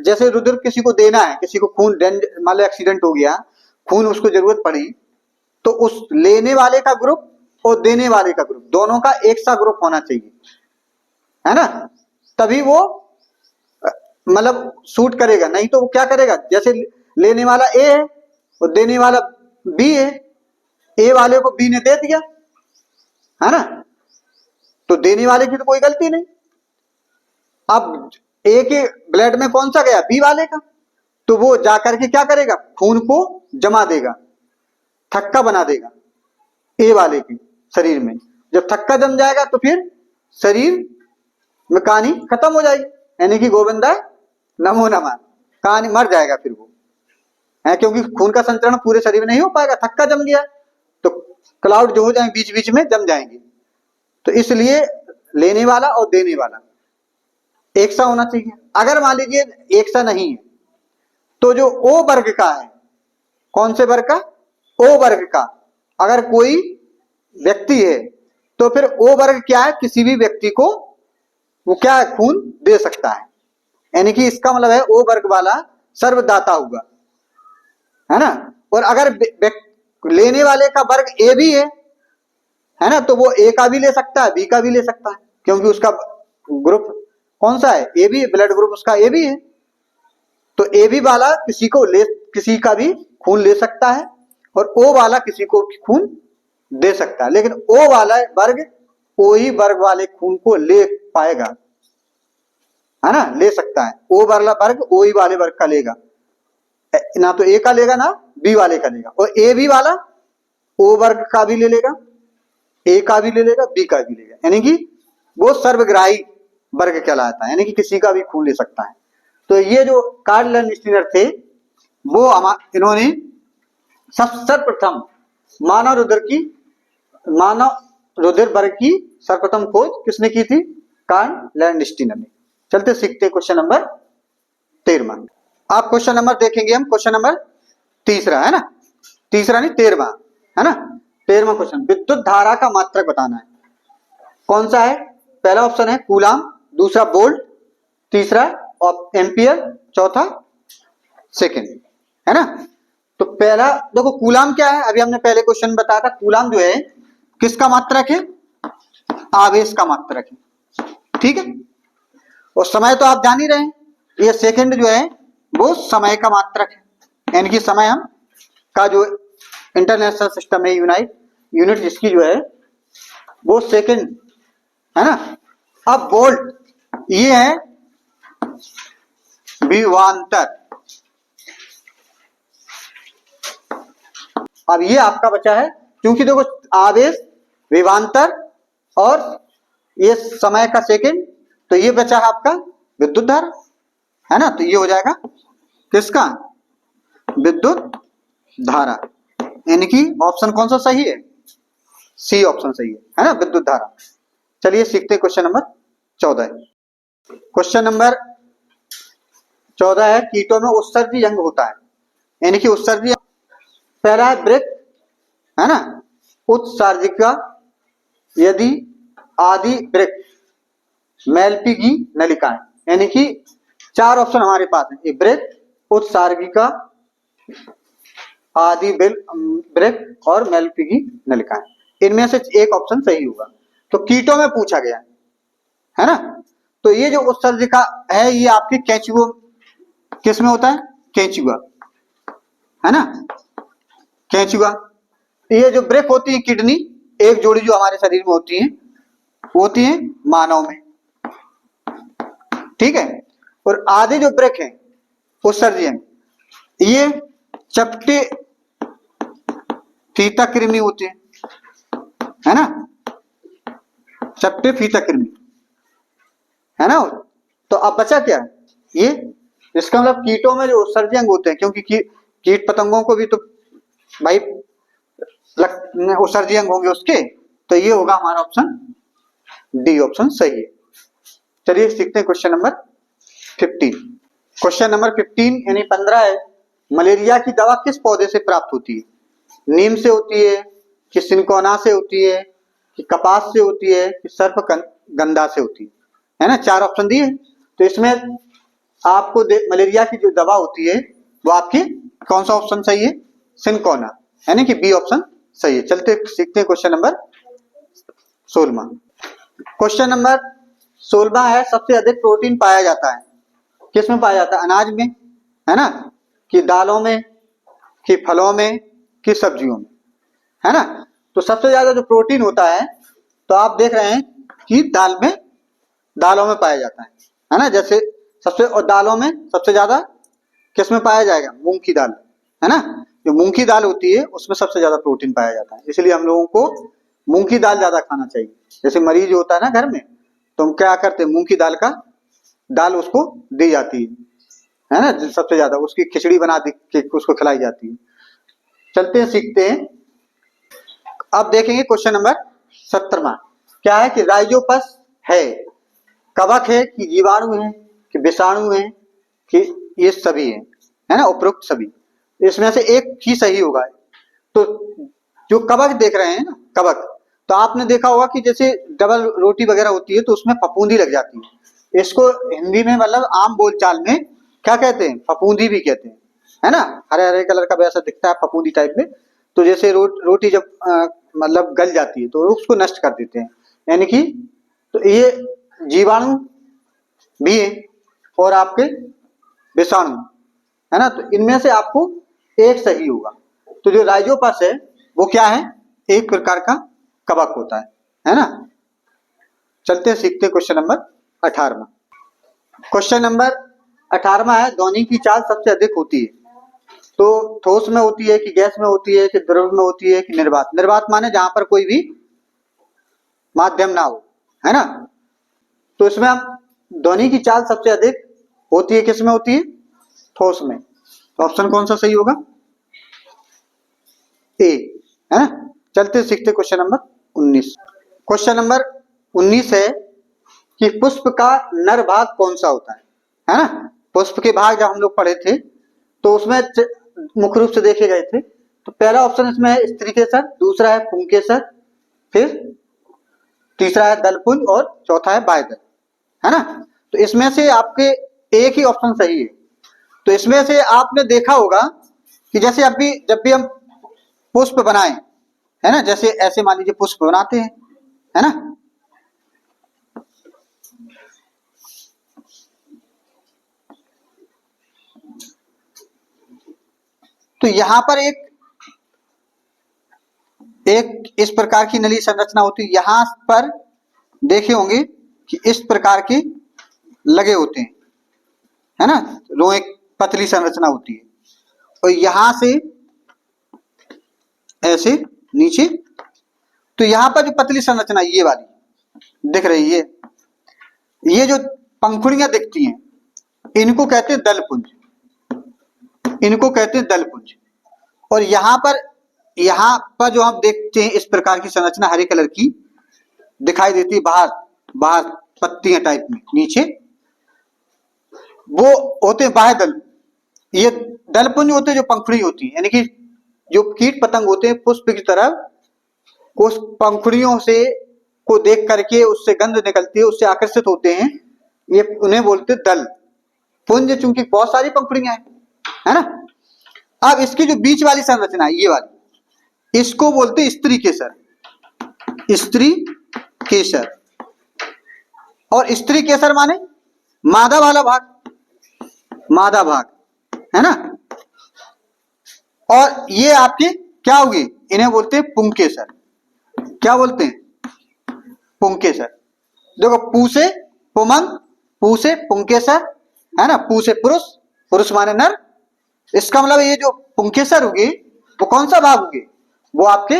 जैसे रुधिर किसी को देना है, किसी को खून, मान लो एक्सीडेंट हो गया, खून उसको जरूरत पड़ी, तो उस लेने वाले का ग्रुप और देने वाले का ग्रुप दोनों का एक सा ग्रुप होना चाहिए, है ना, तभी वो मतलब सूट करेगा। नहीं तो वो क्या करेगा, जैसे लेने वाला ए है और देने वाला बी है, ए वाले को बी ने दे दिया, है ना, तो देने वाले की तो कोई गलती नहीं। अब ए के ब्लड में कौन सा गया, बी वाले का, तो वो जाकर के क्या करेगा, खून को जमा देगा, थक्का बना देगा ए वाले के शरीर में। जब थक्का जम जाएगा तो फिर शरीर में कहानी खत्म हो जाएगी, यानी कि गोविंदा नमो नमः, कहानी मर जाएगा फिर वो है, क्योंकि खून का संचरण पूरे शरीर में नहीं हो पाएगा, थक्का जम गया तो क्लाउड जो हो जाएंगे बीच बीच में जम जाएंगे। तो इसलिए लेने वाला और देने वाला एक सा होना चाहिए। अगर मान लीजिए एक सा नहीं है, तो जो ओ वर्ग का है, कौन से वर्ग का, ओ वर्ग का अगर कोई व्यक्ति है, तो फिर ओ वर्ग क्या है, किसी भी व्यक्ति को वो क्या है, खून दे सकता है। यानी कि इसका मतलब है ओ वर्ग वाला सर्वदाता होगा, है ना। और अगर लेने वाले का वर्ग ए भी है ना, तो वो ए का भी ले सकता है, बी का भी ले सकता है, क्योंकि उसका ग्रुप कौन सा है, ए बी, ब्लड ग्रुप उसका ए बी है। तो ए बी वाला किसी का भी खून ले सकता है और ओ वाला किसी को खून दे सकता है, लेकिन ओ वाला वर्ग ओ ही वर्ग वाले खून को ले पाएगा, है ना, ले सकता है। ओ वाला वर्ग ओ ही वाले वर्ग का लेगा, ना तो ए का लेगा ना बी वाले का लेगा। और ए बी वाला ओ वर्ग का भी ले लेगा, ए का भी ले लेगा, बी का भी लेगा, यानी कि वो सर्वग्राही वर्ग कहलाता है, यानी कि किसी का भी खून ले सकता है। तो ये जो कार्ल लैंडस्टीनर थे, वो इन्होंने सर्वप्रथम मानव रुधिर वर्ग की सर्वप्रथम खोज किसने की थी, कार्ल लैंडस्टीनर ने। चलते सीखते हैं क्वेश्चन नंबर 13। आप क्वेश्चन नंबर देखेंगे, हम क्वेश्चन नंबर 3 है ना, 3 नहीं 13 है ना। 13वां क्वेश्चन, विद्युत धारा का मात्रक बताना है। कौन सा है, पहला ऑप्शन है कूलाम, दूसरा वोल्ट, तीसरा एम्पियर, चौथा सेकंड, है ना। तो पहला देखो कूलाम क्या है, अभी हमने पहले क्वेश्चन बताया था, कूलाम जो है किसका मात्रक है, आवेश का मात्रक है, ठीक है। और समय तो आप जान ही रहे हैं, ये सेकंड जो है वो समय का मात्रक है, यानी कि समय हम का जो इंटरनेशनल सिस्टम है, यूनिट जिसकी जो है वो सेकंड, है ना। अब वोल्ट ये है विभवांतर। अब ये आपका बचा है, क्योंकि देखो आवेश, विभवांतर और ये समय का सेकंड, तो ये बचा है आपका विद्युत धारा, है ना। तो ये हो जाएगा किसका, विद्युत धारा, यानी कि ऑप्शन कौन सा सही है, सी ऑप्शन सही है ना, विद्युत धारा। चलिए सीखते हैं क्वेश्चन नंबर 14। क्वेश्चन नंबर 14 है, कीटों में उत्सर्जी अंग होता है, यानी कि उत्सर्जी पहला है वृक्क, है ना, उत्सर्जिका, यदि, आदि, वृक्क, मैल्पिगी, नलिकाएं, यानी कि 4 ऑप्शन हमारे पास है, वृक्क, उत्सर्गिका, आदि, वृक्क और मैल्पिगी, नलिकाएं। इनमें से एक ऑप्शन सही होगा। तो कीटों में पूछा गया है ना। तो ये जो उत्सर्जिका है ये आपके केंचुआ, किस में होता है, केंचुआ, है ना, केंचुआ। ये जो वृक्क होती है किडनी, एक जोड़ी जो हमारे शरीर में होती है मानव में, ठीक है। और आधे जो वृक्क है उत्सर्जी अंग, ये चपटे फीता कृमि होते हैं, है ना, चपटे फीता कृमि, है ना। तो अब बचा क्या, ये, इसका मतलब कीटों में जो उत्सर्जी अंग होते हैं, क्योंकि कीट पतंगों को भी तो भाई उत्सर्जी अंग होंगे उसके, तो ये होगा हमारा ऑप्शन डी ऑप्शन सही है। चलिए सीखते हैं क्वेश्चन नंबर 15। क्वेश्चन नंबर 15 यानी 15 है, मलेरिया की दवा किस पौधे से प्राप्त होती है, नीम से होती है कि सिनकोना से होती है कि कपास से होती है कि सर्पगंधा से होती है ना। 4 ऑप्शन दिए। तो इसमें आपको मलेरिया की जो दवा होती है वो आपकी कौन सा ऑप्शन सही है, सिनकोना, यानी कि बी ऑप्शन सही है। चलते सीखते हैं क्वेश्चन नंबर 16। क्वेश्चन नंबर 16 है, सबसे अधिक प्रोटीन पाया जाता है, किस में पाया जाता है, अनाज में, है ना, कि दालों में, कि फलों में, कि सब्जियों में, है ना। तो सबसे ज्यादा जो प्रोटीन होता है तो आप देख रहे हैं कि दालों में पाया जाता है ना। जैसे सबसे, और दालों में सबसे ज्यादा किस में पाया जाएगा, मूंग की दाल, है ना। जो मूंग की दाल होती है उसमें सबसे ज्यादा प्रोटीन पाया जाता है, इसलिए हम लोगों को मूंग की दाल ज्यादा खाना चाहिए। जैसे मरीज होता है ना घर में, तो हम क्या करते हैं, मूंग की दाल उसको दी जाती है ना, सबसे ज्यादा उसकी खिचड़ी बना के उसको खिलाई जाती है। चलते हैं सीखते हैं। अब देखेंगे क्वेश्चन नंबर 17 क्या है, कि राइजोपस है, कवक है कि जीवाणु है कि विषाणु है कि ये सभी है ना, उपरोक्त सभी, इसमें से एक ही सही होगा। तो जो कवक देख रहे हैं ना, कवक, तो आपने देखा होगा कि जैसे डबल रोटी वगैरह होती है तो उसमें फफूंदी लग जाती है, इसको हिंदी में मतलब आम बोलचाल में क्या कहते हैं, फफूंदी भी कहते हैं, है ना। हरे हरे कलर का वैसा दिखता है फफूंदी टाइप में। तो जैसे रोटी जब मतलब गल जाती है तो उसको नष्ट कर देते हैं, यानी कि तो ये जीवाणु भी है और आपके विषाणु, है ना। तो इनमें से आपको एक सही होगा। तो जो राइजोपस है वो क्या है, एक प्रकार का कवक होता है ना। चलते सीखते क्वेश्चन नंबर 18। क्वेश्चन नंबर 18 है, ध्वनि की चाल सबसे अधिक होती है, तो ठोस में होती है कि गैस में होती है कि द्रव में होती है कि निर्वात, निर्वात माने जहां पर कोई भी माध्यम ना हो, है ना। तो इसमें हम ध्वनि की चाल सबसे अधिक होती है, किस में होती है, ठोस में। तो ऑप्शन कौन सा सही होगा, ए, है ना। चलते सीखते क्वेश्चन नंबर 19। क्वेश्चन नंबर 19 है कि पुष्प का नर भाग कौन सा होता है ना। पुष्प के भाग जब हम लोग पढ़े थे तो उसमें मुख्य रूप से देखे गए थे। तो पहला ऑप्शन इसमें है स्त्री केसर, दूसरा है पुंकेसर, फिर तीसरा है दलपुंज और चौथा है बायदल, है ना। तो इसमें से आपके एक ही ऑप्शन सही है। तो इसमें से आपने देखा होगा कि जैसे अभी जब भी हम पुष्प बनाएं, है ना, जैसे ऐसे मान लीजिए पुष्प बनाते हैं, है ना, तो यहां पर एक इस प्रकार की नली संरचना होती है, यहां पर देखे होंगे कि इस प्रकार के लगे होते हैं, है ना, रोए पतली संरचना होती है, और यहां से ऐसे नीचे, तो यहां पर जो पतली संरचना ये वाली दिख रही है, ये जो पंखुड़ियां दिखती हैं इनको कहते हैं दलपुंज, इनको कहते हैं दलपुंज। और यहां पर जो हम देखते हैं इस प्रकार की संरचना हरे कलर की, दिखाई देती है बाहर, बाहर पत्तियां टाइप में नीचे, वो होते हैं बाह्य दल। ये दलपुंज होते हैं जो पंखुड़ी होती है, यानी कि जो कीट पतंग होते हैं पुष्प की तरह उस पंखुड़ियों से को देख करके उससे गंध निकलती है, उससे आकर्षित होते हैं, ये उन्हें बोलते हैं दल पुंज, चूंकि बहुत सारी पंखुड़ियां हैं, है ना। अब इसकी जो बीच वाली संरचना है ये वाली, इसको बोलते हैं स्त्री केसर, स्त्री केसर। और स्त्री केसर माने मादा वाला भाग, मादा भाग, है ना। और ये आपके क्या होगी, इन्हें बोलते हैं पुंकेसर। क्या बोलते हैं, पुंकेसर। देखो पू से पुमंग, पू से पुंकेसर, है ना। पू से पुरुष, पुरुष माने नर, इसका मतलब ये जो पुंकेसर होगी वो कौन सा भाग होगी, वो आपके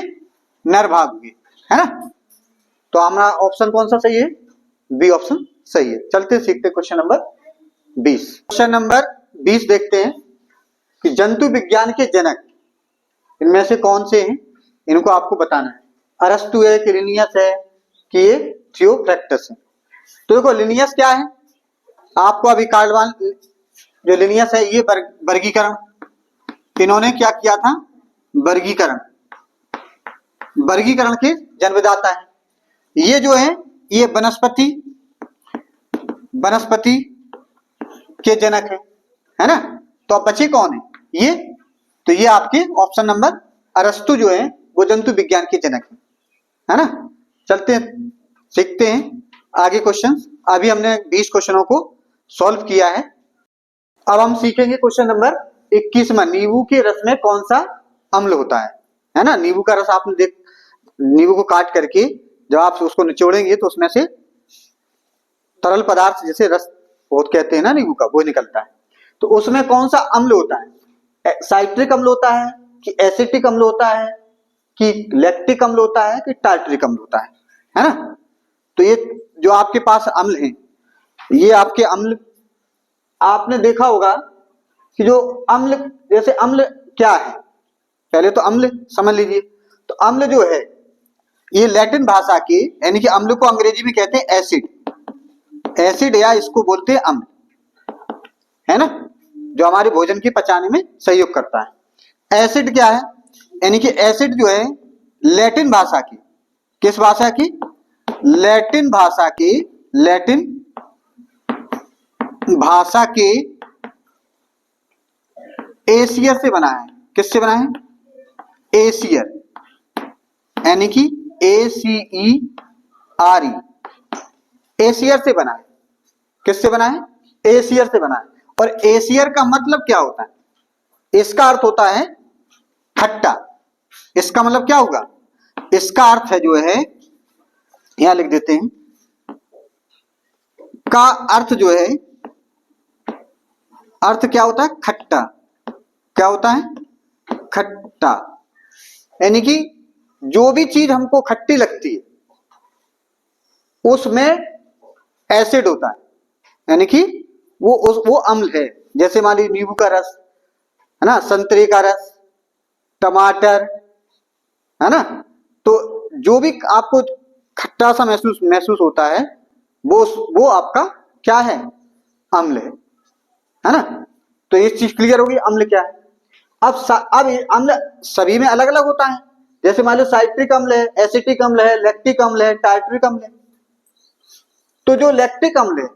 नर भाग होगी, है ना। तो हमारा ऑप्शन कौन सा सही है, बी ऑप्शन सही है। चलते सीखते क्वेश्चन नंबर 20। क्वेश्चन नंबर 20 देखते हैं कि जंतु विज्ञान के जनक इनमें से कौन से हैं, इनको आपको बताना है। अरस्तु है कि लिनियस है कि ये थियोफ्रैक्टस है। तो देखो लिनियस क्या है, आपको अभी कार्डवान जो लिनियस है ये वर्गीकरण, इन्होंने क्या किया था, वर्गीकरण, वर्गीकरण के जन्मदाता है। ये जो है ये वनस्पति, वनस्पति के जनक है ना। तो अब बचे कौन है ये, तो ये आपके ऑप्शन नंबर अरस्तु जो है वो जंतु विज्ञान के जनक है ना। चलते हैं सीखते हैं आगे क्वेश्चन। अभी हमने 20 क्वेश्चनों को सॉल्व किया है। अब हम सीखेंगे क्वेश्चन नंबर 21 में, नींबू के रस में कौन सा अम्ल होता है ना। नींबू का रस आपने नींबू को काट करके जब आप उसको निचोड़ेंगे तो उसमें से तरल पदार्थ जैसे रस बहुत कहते हैं ना नींबू का, वो निकलता है। तो उसमें कौन सा अम्ल होता है, साइट्रिक अम्ल होता है कि एसिटिक अम्ल होता है कि लैक्टिक अम्ल होता है कि टार्टरिक अम्ल होता है ना। तो ये जो आपके पास अम्ल हैं, ये आपके अम्ल, आपने देखा होगा कि जो अम्ल, जैसे अम्ल क्या है, पहले तो अम्ल समझ लीजिए। तो अम्ल जो है ये लैटिन भाषा के, यानी कि अम्ल को अंग्रेजी में कहते हैं एसिड, एसिड या इसको बोलते हैं अम्ल, है ना, जो हमारे भोजन की पचाने में सहयोग करता है। एसिड क्या है, यानी कि एसिड जो है लैटिन भाषा की, किस भाषा की, लैटिन भाषा की, लैटिन भाषा के एसियर से बना है। किससे बना है, एसियर, यानी कि ACERE, एसियर से बना है। किससे बना है, एसियर से बना है। और एसियर का मतलब क्या होता है, इसका अर्थ होता है खट्टा। इसका मतलब क्या होगा, इसका अर्थ है जो है, यहां लिख देते हैं, का अर्थ जो है, अर्थ क्या होता है, खट्टा। क्या होता है, खट्टा, यानी कि जो भी चीज हमको खट्टी लगती है उसमें एसिड होता है, यानी कि वो अम्ल है। जैसे मान लीजिए नींबू का रस है ना, संतरे का रस, टमाटर, है ना। तो जो भी आपको खट्टा सा महसूस होता है वो आपका क्या है, अम्ल है ना। तो ये चीज क्लियर होगी अम्ल क्या है। अब ये अम्ल सभी में अलग अलग होता है। जैसे मान लो साइट्रिक अम्ल है, एसिटिक अम्ल है, लैक्टिक अम्ल है, टार्टरिक अम्ल है। तो जो लैक्टिक अम्ल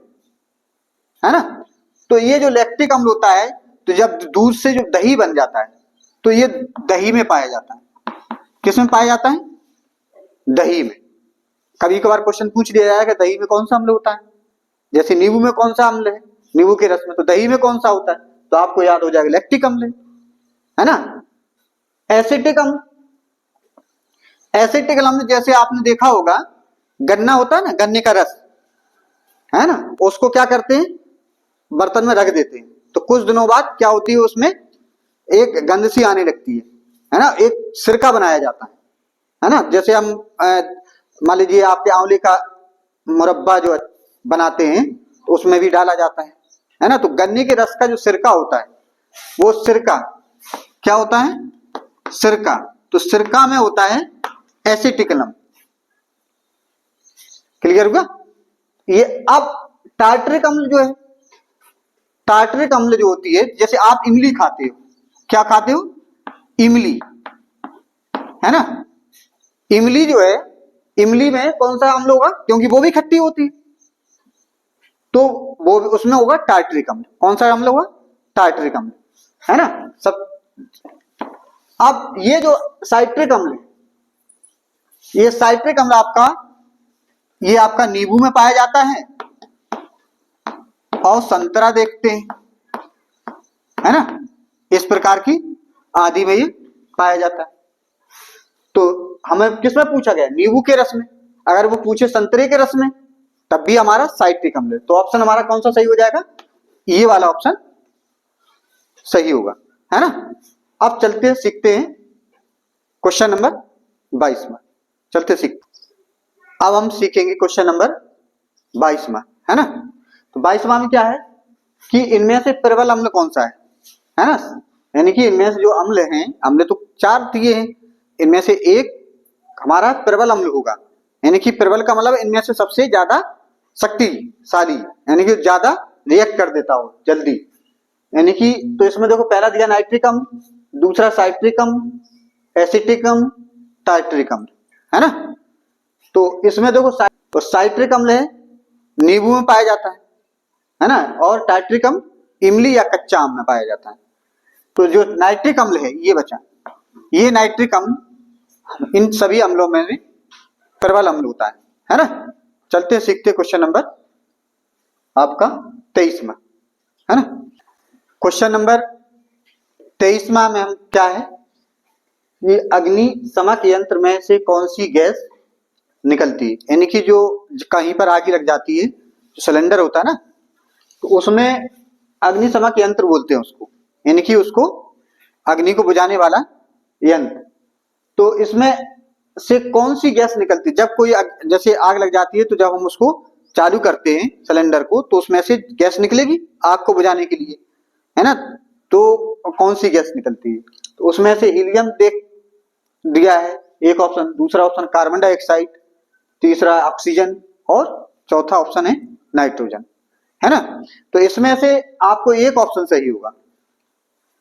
है ना, तो ये जो लैक्टिक अम्ल होता है, तो जब दूध से जो दही बन जाता है तो ये दही में पाया जाता है। किस में पाया जाता है, दही में। कभी कभार क्वेश्चन पूछ लिया जाएगा दही में कौन सा अम्ल होता है, जैसे नींबू में कौन सा अम्ल है, नींबू के रस में, तो दही में कौन सा होता है, तो आपको याद हो जाएगा लैक्टिक अम्ल है ना। एसिटिक अम्ल, एसिटिक अम्ल जैसे आपने देखा होगा गन्ना होता है ना, गन्ने का रस है ना, उसको क्या करते हैं, बर्तन में रख देते हैं, तो कुछ दिनों बाद क्या होती है, उसमें एक गंध सी आने लगती है ना, एक सिरका बनाया जाता है ना। जैसे हम मान लीजिए आपके आंवले का मुरब्बा जो बनाते हैं तो उसमें भी डाला जाता है ना। तो गन्ने के रस का जो सिरका होता है, वो सिरका क्या होता है, सिरका। तो सिरका में होता है एसिटिक अम्ल, क्लियर हुआ? ये अब टार्टरिक अम्ल जो है, टार्टरिक अम्ल जो होती है, जैसे आप इमली खाते हो, क्या खाते हो? इमली, है ना? इमली जो है, इमली में कौन सा अम्ल होगा? क्योंकि वो भी खट्टी होती है, तो वो उसमें होगा टार्टरिक अम्ल। कौन सा अम्ल होगा? टार्टरिक अम्ल, है ना सब। अब ये जो साइट्रिक अम्ल है, ये साइट्रिक अम्ल आपका, ये आपका नींबू में पाया जाता है और संतरा देखते हैं, है ना, इस प्रकार की आदि में ये पाया जाता है। तो हमें किसमें पूछा गया? नींबू के रस में। अगर वो पूछे संतरे के रस में, तब भी हमारा साइट्रिक अम्ल है। तो ऑप्शन हमारा कौन सा सही हो जाएगा? ये वाला ऑप्शन सही होगा, है ना। अब चलते हैं, सीखते हैं क्वेश्चन नंबर 22 में। चलते सीखते, अब हम सीखेंगे क्वेश्चन नंबर 22 में, है ना। तो 22वां में क्या है कि इनमें से प्रबल अम्ल कौन सा है ना। यानी कि इनमें से जो अम्ल हैं, अम्ल तो 4 दिए हैं, इनमें से एक हमारा प्रबल अम्ल होगा। यानी कि प्रबल का मतलब इनमें से सबसे ज्यादा शक्तिशाली, यानी कि ज्यादा रिएक्ट कर देता हो जल्दी। यानी कि तो इसमें देखो, पहला दिया नाइट्रिक अम्ल, दूसरा साइट्रिक अम्ल, एसिटिक अम्ल, टार्टरिक अम्ल, है ना। तो इसमें देखो, तो साइट्रिक अम्ल है, नींबू में पाया जाता है ना, और टार्टरिक अम्ल इमली या कच्चा आम में पाया जाता है। तो जो नाइट्रिक अम्ल है, ये बचा, ये नाइट्रिक अम्ल इन सभी अम्लों में प्रबल अम्ल होता है ना। चलते सीखते क्वेश्चन नंबर आपका 23 में, है ना। क्वेश्चन नंबर 23 में हम क्या है, ये अग्निशमक यंत्र में से कौन सी गैस निकलती है। यानी कि जो कहीं पर आग लग जाती है, सिलेंडर होता है ना, तो उसमें अग्निशमक यंत्र बोलते हैं उसको, यानी कि उसको अग्नि को बुझाने वाला यंत्र। तो इसमें से कौन सी गैस निकलती है? जब कोई जैसे आग लग जाती है, तो जब हम उसको चालू करते हैं सिलेंडर को, तो उसमें से गैस निकलेगी आग को बुझाने के लिए, है ना। तो कौन सी गैस निकलती है? तो उसमें से हीलियम देख दिया है एक ऑप्शन, दूसरा ऑप्शन कार्बन डाइऑक्साइड, तीसरा ऑक्सीजन और चौथा ऑप्शन है नाइट्रोजन, है ना। तो इसमें से आपको एक ऑप्शन सही होगा,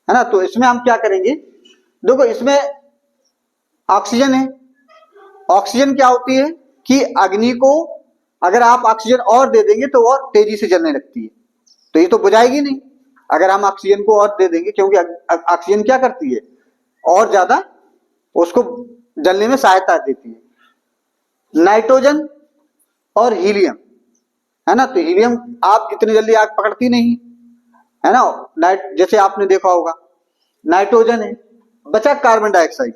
है ना। तो इसमें हम क्या करेंगे, देखो इसमें ऑक्सीजन है। ऑक्सीजन क्या होती है कि अग्नि को अगर आप ऑक्सीजन और दे देंगे तो और तेजी से जलने लगती है, तो ये तो बुझाएगी नहीं अगर हम ऑक्सीजन को और दे देंगे, क्योंकि ऑक्सीजन क्या करती है, और ज्यादा उसको जलने में सहायता देती है। नाइट्रोजन और हीलियम, है ना। तो हीलियम आप इतनी जल्दी आग पकड़ती नहीं, है ना। जैसे आपने देखा होगा, नाइट्रोजन है, बचा कार्बन डाइऑक्साइड।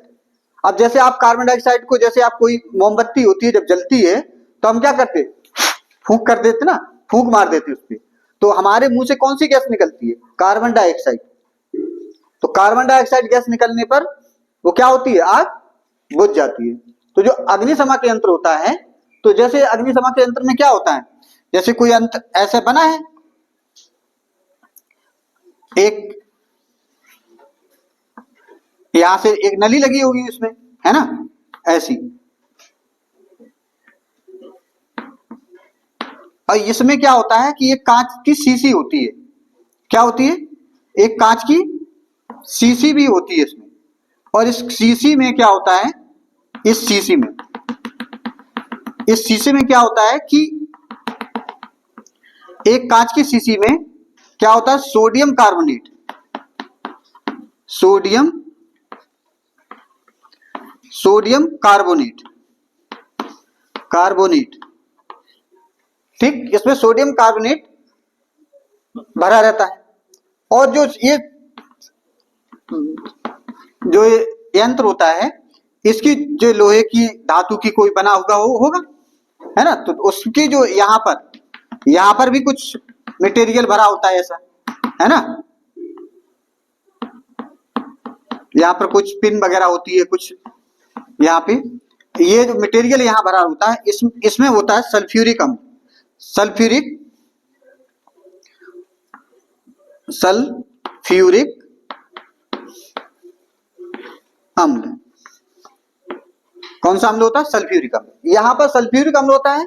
अब जैसे आप कार्बन डाइऑक्साइड को, जैसे आप कोई मोमबत्ती होती है जब जलती है, तो हम क्या करते, फूंक कर देते ना, फूंक मार देते उस पर। तो हमारे मुंह से कौन सी गैस निकलती है? Carbon dioxide. तो कार्बन डाइऑक्साइड गैस निकलने पर वो क्या होती है, आग बुझ जाती है। तो जो अग्निशमक यंत्र होता है, तो जैसे अग्निशमक यंत्र में क्या होता है, जैसे कोई यंत्र ऐसे बना है, एक यहां से एक नली लगी होगी उसमें, है ना, ऐसी। और इसमें क्या होता है कि एक कांच की शीशी होती है, क्या होती है, एक कांच की शीशी भी होती है इसमें। और इस शीशी में क्या होता है, इस शीशी में, इस शीशे में क्या होता है कि एक कांच की शीशी में क्या होता है, sodium carbonate, sodium sodium carbonate, carbonate, ठीक, इसमें सोडियम कार्बोनेट भरा रहता है। और जो ये यंत्र होता है, इसकी जो लोहे की धातु की कोई बना हुआ होगा, है ना। तो उसकी जो यहाँ पर भी कुछ मटेरियल भरा होता है ऐसा, है ना। यहाँ पर कुछ पिन वगैरह होती है कुछ, यहाँ पे ये जो मटेरियल यहाँ भरा होता है, इसमें होता है सल्फ्यूरिक अम्ल, सल्फ्यूरिक अम्ल। कौन सा अम्ल होता है? सल्फ्यूरिक अम्ल। यहाँ पर सल्फ्यूरिक अम्ल होता है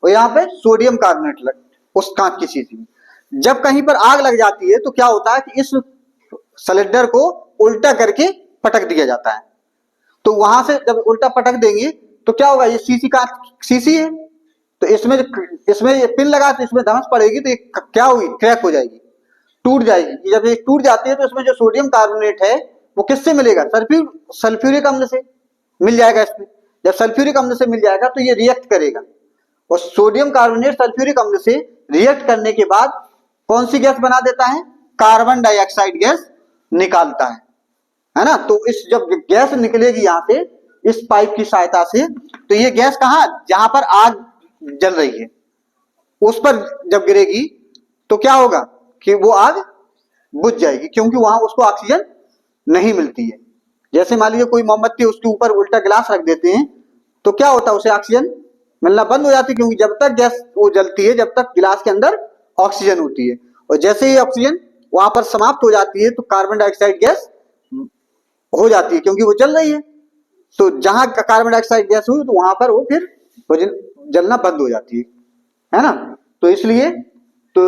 और यहाँ पे सोडियम कार्बोनेट लग उस कांच की शीशी में। जब कहीं पर आग लग जाती है तो क्या होता है कि इस सिलेंडर को उल्टा करके पटक दिया जाता है। तो वहां से जब उल्टा पटक देंगे तो क्या होगा, ये शीशी का शीशी है, तो इसमें ये पिन लगा तो इसमें धमस पड़ेगी तो ये क्या होगी, क्रैक हो जाएगी, टूट जाएगी। जब ये टूट जाती है तो इसमें जो सोडियम कार्बोनेट है वो किससे मिलेगा, सल्फ्यूरिक अम्ल से मिल जाएगा इसमें। जब सल्फ्यूरिक अम्ल से मिल जाएगा तो ये रिएक्ट करेगा और सोडियम कार्बोनेट सल्फ्यूरिक अम्ल से रिएक्ट करने के बाद कौन सी गैस बना देता है, कार्बन डाइऑक्साइड गैस निकालता है ना। तो इस जब गैस निकलेगी यहां से इस पाइप की सहायता से, तो ये गैस कहां, जहां पर आग जल रही है उस पर जब गिरेगी तो क्या होगा कि वो आग बुझ जाएगी, क्योंकि वहां उसको ऑक्सीजन नहीं मिलती है। जैसे मान लीजिए कोई मोमबत्ती उसके ऊपर उल्टा गिलास रख देते हैं तो क्या होता है, उसे ऑक्सीजन मिलना बंद हो जाती है, क्योंकि जब तक गैस वो जलती है जब तक गिलास के अंदर ऑक्सीजन होती है, और जैसे ही ऑक्सीजन वहां पर समाप्त हो जाती है तो कार्बन डाइऑक्साइड गैस हो जाती है, क्योंकि वो जल रही है। तो जहां कार्बन डाइऑक्साइड गैस हुई तो वहां पर वो फिर जलना बंद हो जाती है ना। तो इसलिए तो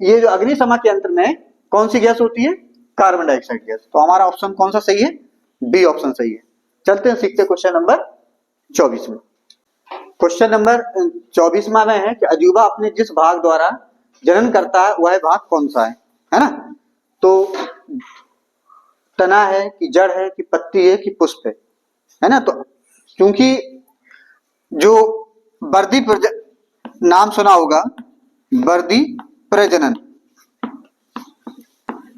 ये जो अग्निशमन के यंत्र में कौन सी गैस होती है, कार्बन डाइऑक्साइड गैस। तो हमारा ऑप्शन कौन सा सही है, बी ऑप्शन सही है। चलते हैं सीखते क्वेश्चन नंबर 24 में। क्वेश्चन नंबर 24वां में है कि अजूबा अपने जिस भाग द्वारा जनन करता है वह भाग कौन सा है ना। तो तना है कि जड़ है कि पत्ती है कि पुष्प है ना। तो क्योंकि जो वर्दी नाम सुना होगा, वर्दी प्रजनन,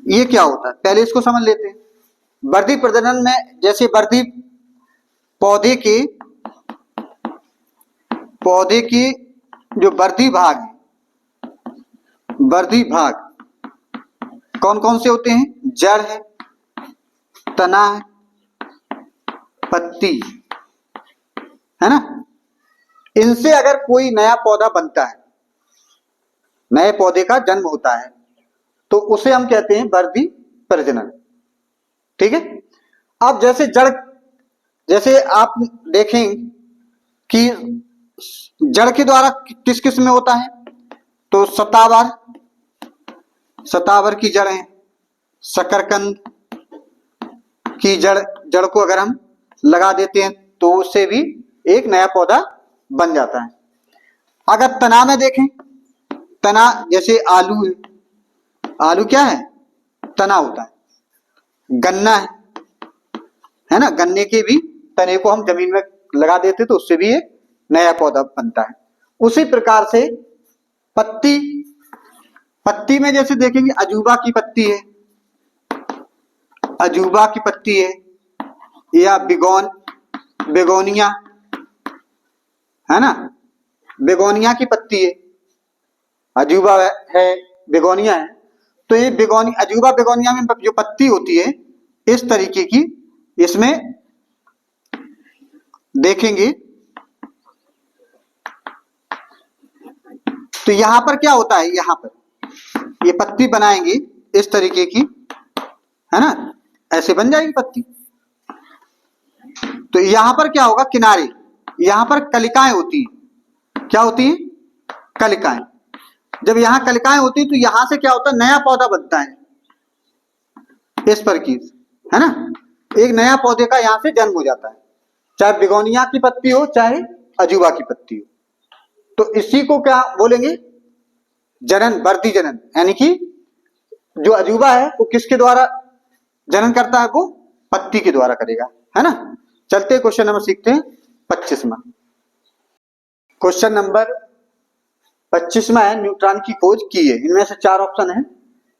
ये क्या होता है पहले इसको समझ लेते हैं। वर्दी प्रजनन में जैसे वर्दी पौधे की जो वर्दी भाग है, वर्दी भाग कौन कौन से होते हैं, जड़ है, तना है, पत्ती है ना। इनसे अगर कोई नया पौधा बनता है, नए पौधे का जन्म होता है तो उसे हम कहते हैं वर्दी प्रजनन, ठीक है। अब जैसे आप देखें कि जड़ के द्वारा किस किस में होता है, तो सतावर की जड़ है, शकरकंद की जड़ को अगर हम लगा देते हैं तो उससे भी एक नया पौधा बन जाता है। अगर तना में देखें, तना जैसे आलू है, आलू क्या है, तना होता है। गन्ना है ना, गन्ने के भी तने को हम जमीन में लगा देते तो उससे भी एक नया पौधा बनता है। उसी प्रकार से पत्ती में जैसे देखेंगे अजूबा की पत्ती है, अजूबा की पत्ती है, या बेगोनिया है ना, बेगोनिया की पत्ती है, अजूबा है, बेगोनिया है। तो ये अजूबा बेगोनिया में जो पत्ती होती है इस तरीके की, इसमें देखेंगे तो यहां पर क्या होता है, यहां पर ये पत्ती बनाएंगे इस तरीके की है ना, ऐसे बन जाएगी पत्ती। तो यहां पर क्या होगा, किनारे यहां पर कलिकाएं होती है, क्या होती है, कलिकाएं। जब यहां कलिकाएं होती तो यहां से क्या होता है, नया पौधा बनता है इस पर की है ना, एक नया पौधे का यहां से जन्म हो जाता है, चाहे बिगोनिया की पत्ती हो चाहे अजूबा की पत्ती हो। तो इसी को क्या बोलेंगे, जनन, वर्दी जनन, यानी कि जो अजूबा है वो किसके द्वारा जनन करता है, वो पत्ती के द्वारा करेगा है ना। चलते क्वेश्चन नंबर सीखते हैं 25वां। क्वेश्चन नंबर 25वां है, न्यूट्रॉन की खोज की है। इनमें से 4 ऑप्शन है,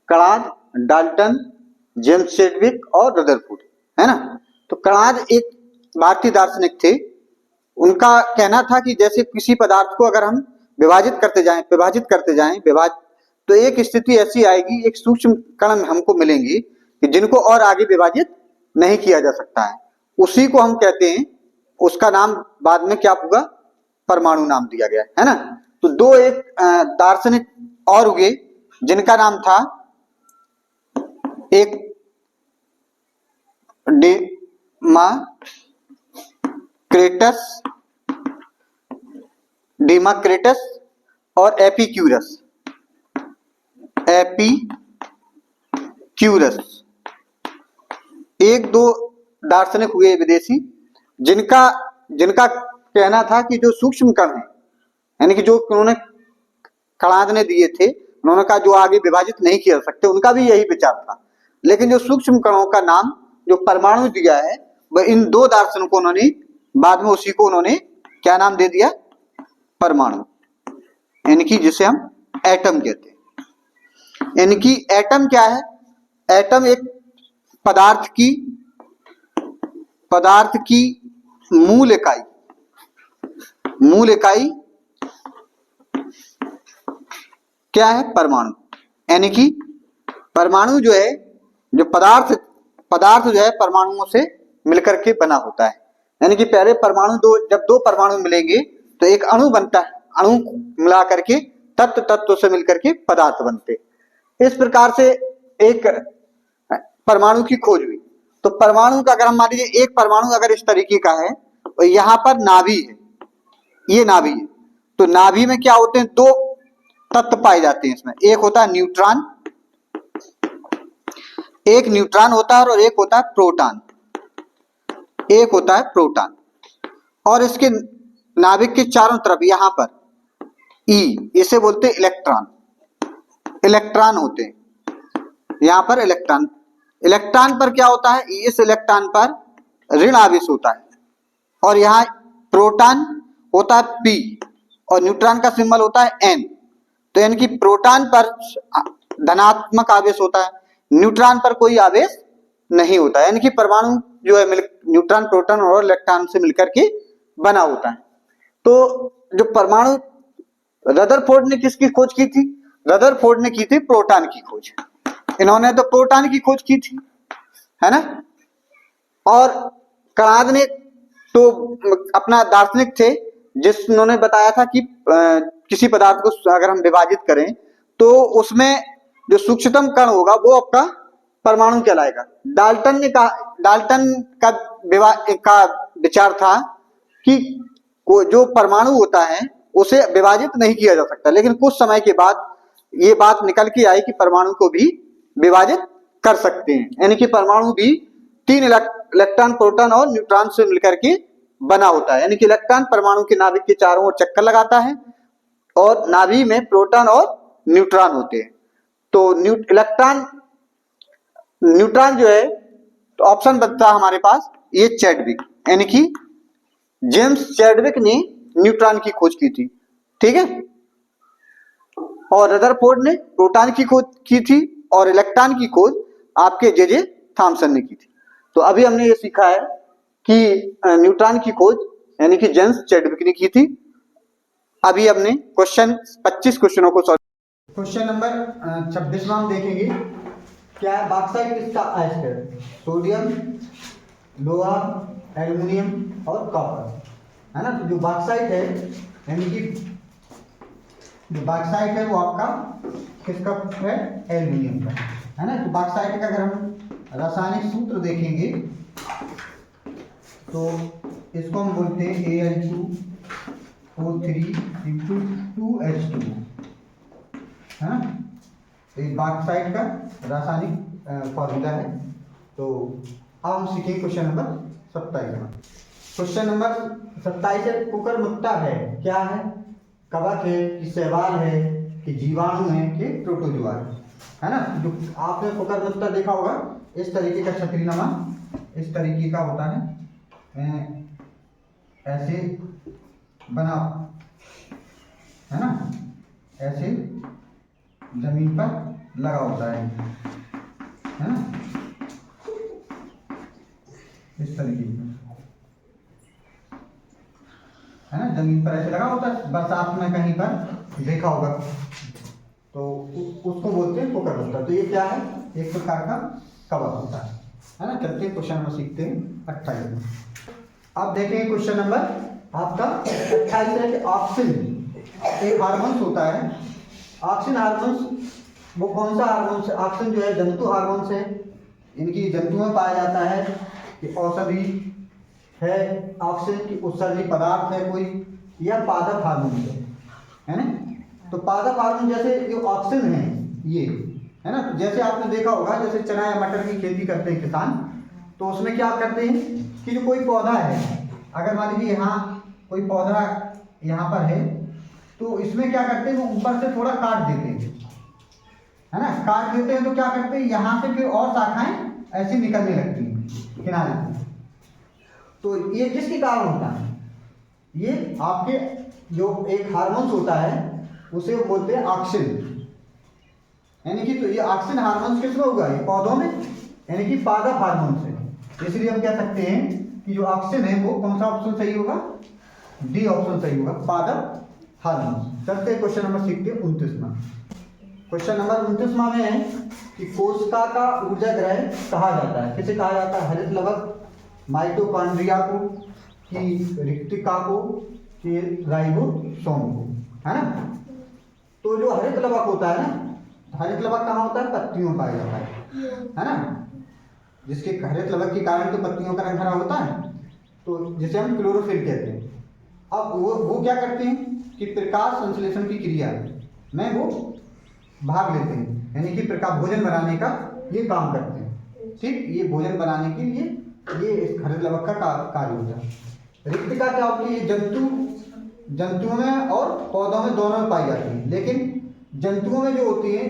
कणाद, डाल्टन, जेम्स चेडविक और रदरफोर्ड है ना। तो कणाद एक भारतीय दार्शनिक थे। उनका कहना था कि जैसे किसी पदार्थ को अगर हम विभाजित करते जाएं तो एक स्थिति ऐसी आएगी, एक सूक्ष्म कण हमको मिलेंगी कि जिनको और आगे विभाजित नहीं किया जा सकता है, उसी को हम कहते हैं, उसका नाम बाद में क्या होगा, परमाणु नाम दिया गया है ना। तो दो एक दार्शनिक और हुए जिनका नाम था, एक डेमाक्रिटस और एपिक्यूरस। एपिक्यूरस एक दो दार्शनिक हुए विदेशी जिनका जिनका कहना था कि जो सूक्ष्म कण है, यानी कि जो उन्होंने कणाद ने दिए थे, उन्होंने कहा जो आगे विभाजित नहीं किया जा सकते, उनका भी यही विचार था। लेकिन जो सूक्ष्म कणों का नाम जो परमाणु दिया है, वह इन दो दार्शनिकों ने बाद में उसी को उन्होंने क्या नाम दे दिया, परमाणु, यानी कि जिसे हम एटम कहते हैं। यानी कि एटम क्या है, एटम एक पदार्थ की मूल इकाई क्या है, परमाणु। यानी कि परमाणु जो है, जो पदार्थ जो है परमाणुओं से मिलकर के बना होता है। यानी कि पहले जब दो परमाणु मिलेंगे तो एक अणु बनता है, अणु मिला करके तत्व से मिलकर के पदार्थ बनते। इस प्रकार से एक परमाणु की खोज हुई। तो परमाणु का अगर हम मान लीजिए एक परमाणु अगर इस तरीके का है और यहाँ पर नाभि है, ये नाभि है, तो नाभि में क्या होते हैं, दो तत्व पाए जाते हैं इसमें। एक होता है न्यूट्रॉन, एक न्यूट्रॉन होता है और एक होता है प्रोटॉन। और इसके नाभिक के चारों तरफ यहाँ पर इसे बोलते हैं इलेक्ट्रॉन होते हैं। यहाँ पर इलेक्ट्रॉन पर क्या होता है, इस इलेक्ट्रॉन पर ऋण आवेश होता है। और यहाँ प्रोटॉन होता है P और न्यूट्रॉन का सिंबल होता है N। तो यानी कि प्रोटॉन पर धनात्मक आवेश होता है, न्यूट्रॉन पर कोई आवेश नहीं होता है। यानी कि परमाणु जो है न्यूट्रॉन, प्रोटॉन और इलेक्ट्रॉन से मिलकर के बना होता है। तो जो परमाणु रदरफोर्ड ने किसकी खोज की थी, रदरफोर्ड ने की थी प्रोटॉन की खोज। इन्होंने तो प्रोटॉन की खोज की थी, है ना। और कणाद ने तो अपना दार्शनिक थे जिन्होंने बताया था कि किसी पदार्थ को अगर हम विभाजित करें तो उसमें जो सूक्ष्मतम कण होगा वो आपका परमाणु कहलाएगा। डाल्टन का विचार था कि जो परमाणु होता है उसे विभाजित नहीं किया जा सकता, लेकिन कुछ समय के बाद ये बात निकल के आई कि परमाणु को भी विभाजित कर सकते हैं। यानी कि परमाणु भी 3 इलेक्ट्रॉन, प्रोटॉन और न्यूट्रॉन से मिलकर के बना होता है। यानी कि इलेक्ट्रॉन परमाणु के नाभिक के चारों ओर चक्कर लगाता है और नाभि में प्रोटॉन और न्यूट्रॉन होते हैं। तो न्यूट्रॉन जो है, तो ऑप्शन बनता है हमारे पास ये चैडविक, यानी कि जेम्स चैडविक ने न्यूट्रॉन की खोज की थी, ठीक है। और रदरफोर्ड ने प्रोटॉन की खोज की थी और इलेक्ट्रॉन की खोज आपके जे थॉमसन ने की थी। तो अभी हमने ये सीखा है कि न्यूट्रॉन की खोज यानी कि जेम्स चैडविक ने की थी। अभी हमने 25 क्वेश्चनों को सॉल्व। क्वेश्चन नंबर 26 हम देखेंगे क्या है, बॉक्साइट किसका अयस्क है, सोडियम, लोहा, एल्युमिनियम और कॉपर, है ना। तो जो बॉक्साइट है यानी कि जो बॉक्साइट है वो आपका किसका है, एल्युमिनियम का, है ना। तो बॉक्साइट का अगर हम रासायनिक सूत्र देखेंगे तो इसको हम बोलते हैं Al2O3 है ना। तो ये बॉक्साइट का रासायनिक फॉर्मूला है। तो अब हम सीखेंगे क्वेश्चन नंबर 27। क्वेश्चन नंबर 27 है, कुकर मुक्ता है, क्या है, कवक है कि शैवाल है कि जीवाणु है कि प्रोटोजोआ है ना। जो आपने कुकर मुक्ता देखा होगा, इस तरीके का छतरीनुमा इस तरीके का होता है, ऐसे बना है ना, ऐसे जमीन पर लगा होता है ना, इस तरीके से है ना, जमीन पर ऐसे लगा होता है। बरसात में कहीं पर देखा होगा तो उसको बोलते हैं कुकर मुक्ता। तो ये क्या है, एक प्रकार का कवक होता है ना। चलते हैं क्वेश्चन नंबर सीखते हैं 28 में। अब देखेंगे क्वेश्चन नंबर आपका 28 है कि ऑक्सिन एक हार्मोन्स होता है। ऑक्सिन हार्मोन्स वो कौन सा हार्मोन्स है, ऑक्सिन जो है जंतु हार्मोन्स है, इनकी जंतु में पाया जाता है कि औषधि है, ऑक्सिन की उत्सर्जी पदार्थ है कोई, या पादप हार्मोन है ना। तो पादप हार्मोन जैसे जो ऑक्सिन है ये, है ना, तो जैसे आपने देखा होगा जैसे चना या मटर की खेती करते हैं किसान, तो उसमें क्या करते हैं कि जो कोई पौधा है, अगर मान लीजिए यहाँ कोई पौधा यहाँ पर है, तो इसमें क्या करते हैं वो ऊपर से थोड़ा काट देते हैं, है ना, काट देते हैं तो क्या करते हैं यहाँ से फिर और शाखाएं ऐसी निकलने लगती हैं किनारे से। तो ये किसके कारण होता है, ये आपके जो एक हार्मोन्स होता है उसे बोलते हैं ऑक्सिन, यानी कि तो ये ऑक्सिन हार्मोन्स किसमें होगा, ये पौधों में, यानी कि पादप हार्मोन से। इसलिए हम कह सकते हैं कि जो ऑक्सिन है वो कौन सा ऑप्शन सही होगा, डी ऑप्शन सही होगा, पादप हार्मोन। चलते हैं क्वेश्चन नंबर सीखते हैं 29वां। क्वेश्चन नंबर 29वां में है कि कोशिका का ऊर्जा ग्रह कहा जाता है, किसे कहा जाता है, हरित लवक, माइटोकॉन्ड्रिया को, कि रिक्तिका को, कि राइबोसोम को, है ना। तो जो हरित लवक होता है ना, हरित लवक कहाँ होता है, पत्तियों पाया जाता है ना, जिसके हरित लवक के कारण तो पत्तियों का रंग हरा होता है, तो जिसे हम क्लोरोफिल कहते हैं। अब वो क्या करते हैं कि प्रकाश संश्लेषण की क्रिया में वो भाग लेते हैं, यानी कि प्रकाश भोजन बनाने का ये काम करते हैं, ठीक, ये भोजन बनाने के लिए ये इस हरित लवक का कार्य होता है। रिक्तिका क्या होती है, जंतुओं में और पौधों में दोनों में पाई जाती है, लेकिन जंतुओं में जो होती है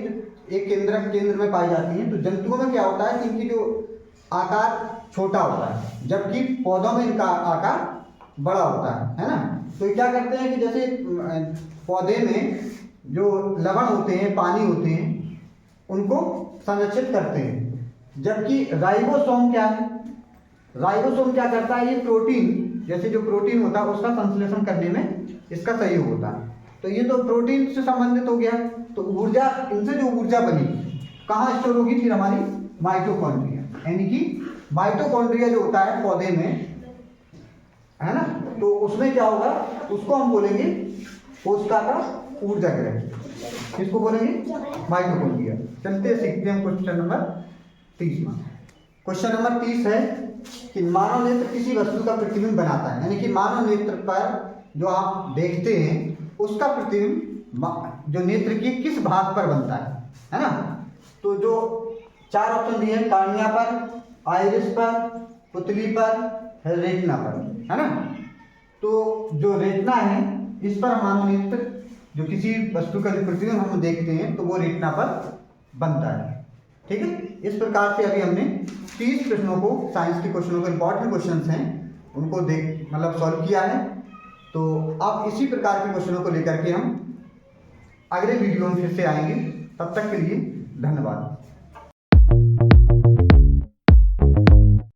एक केंद्र में पाई जाती है, तो जंतुओं में क्या होता है कि इनकी जो आकार छोटा होता है, जबकि पौधों में इनका आकार बड़ा होता है ना। तो ये क्या करते हैं कि जैसे पौधे में जो लवण होते हैं, पानी होते हैं, उनको संरक्षित करते हैं, जबकि राइबोसोम क्या है, राइबोसोम क्या करता है, ये प्रोटीन, जैसे जो प्रोटीन होता है उसका संश्लेषण करने में इसका सहयोग होता है। तो ये तो प्रोटीन से संबंधित हो गया, तो ऊर्जा, इनसे जो ऊर्जा बनी कहाँ स्टोर होगी, फिर हमारी माइटोकॉन्ड्रिया, यानी कि माइटोकॉन्ड्रिया जो होता है पौधे में, है ना, तो उसमें क्या होगा, उसको हम बोलेंगे कोशिका का ऊर्जा ग्रह, किसको बोलेंगे, माइटोकॉन्ड्रिया। चलते सीखते हैं क्वेश्चन नंबर 30वां। क्वेश्चन नंबर 30 है कि मानव नेत्र किसी वस्तु का प्रतिबिंब बनाता है, यानी कि मानव नेत्र पर जो आप देखते हैं उसका प्रतिबिंब जो नेत्र के किस भाग पर बनता है ना। तो जो 4 ऑप्शन दिए हैं, कार्निया पर, आइरिस पर, पुतली पर, रेटिना पर, है ना। तो जो रेटिना है इस पर मानव नेत्र जो किसी वस्तु का जो प्रतिबिंब हम देखते हैं तो वो रेटिना पर बनता है, ठीक है। इस प्रकार से अभी हमने 30 प्रश्नों को, साइंस के क्वेश्चनों को, इंपॉर्टेंट क्वेश्चंस हैं उनको सॉल्व किया है। तो अब इसी प्रकार के क्वेश्चनों को लेकर के हम अगले वीडियो में फिर से आएंगे, तब तक के लिए धन्यवाद।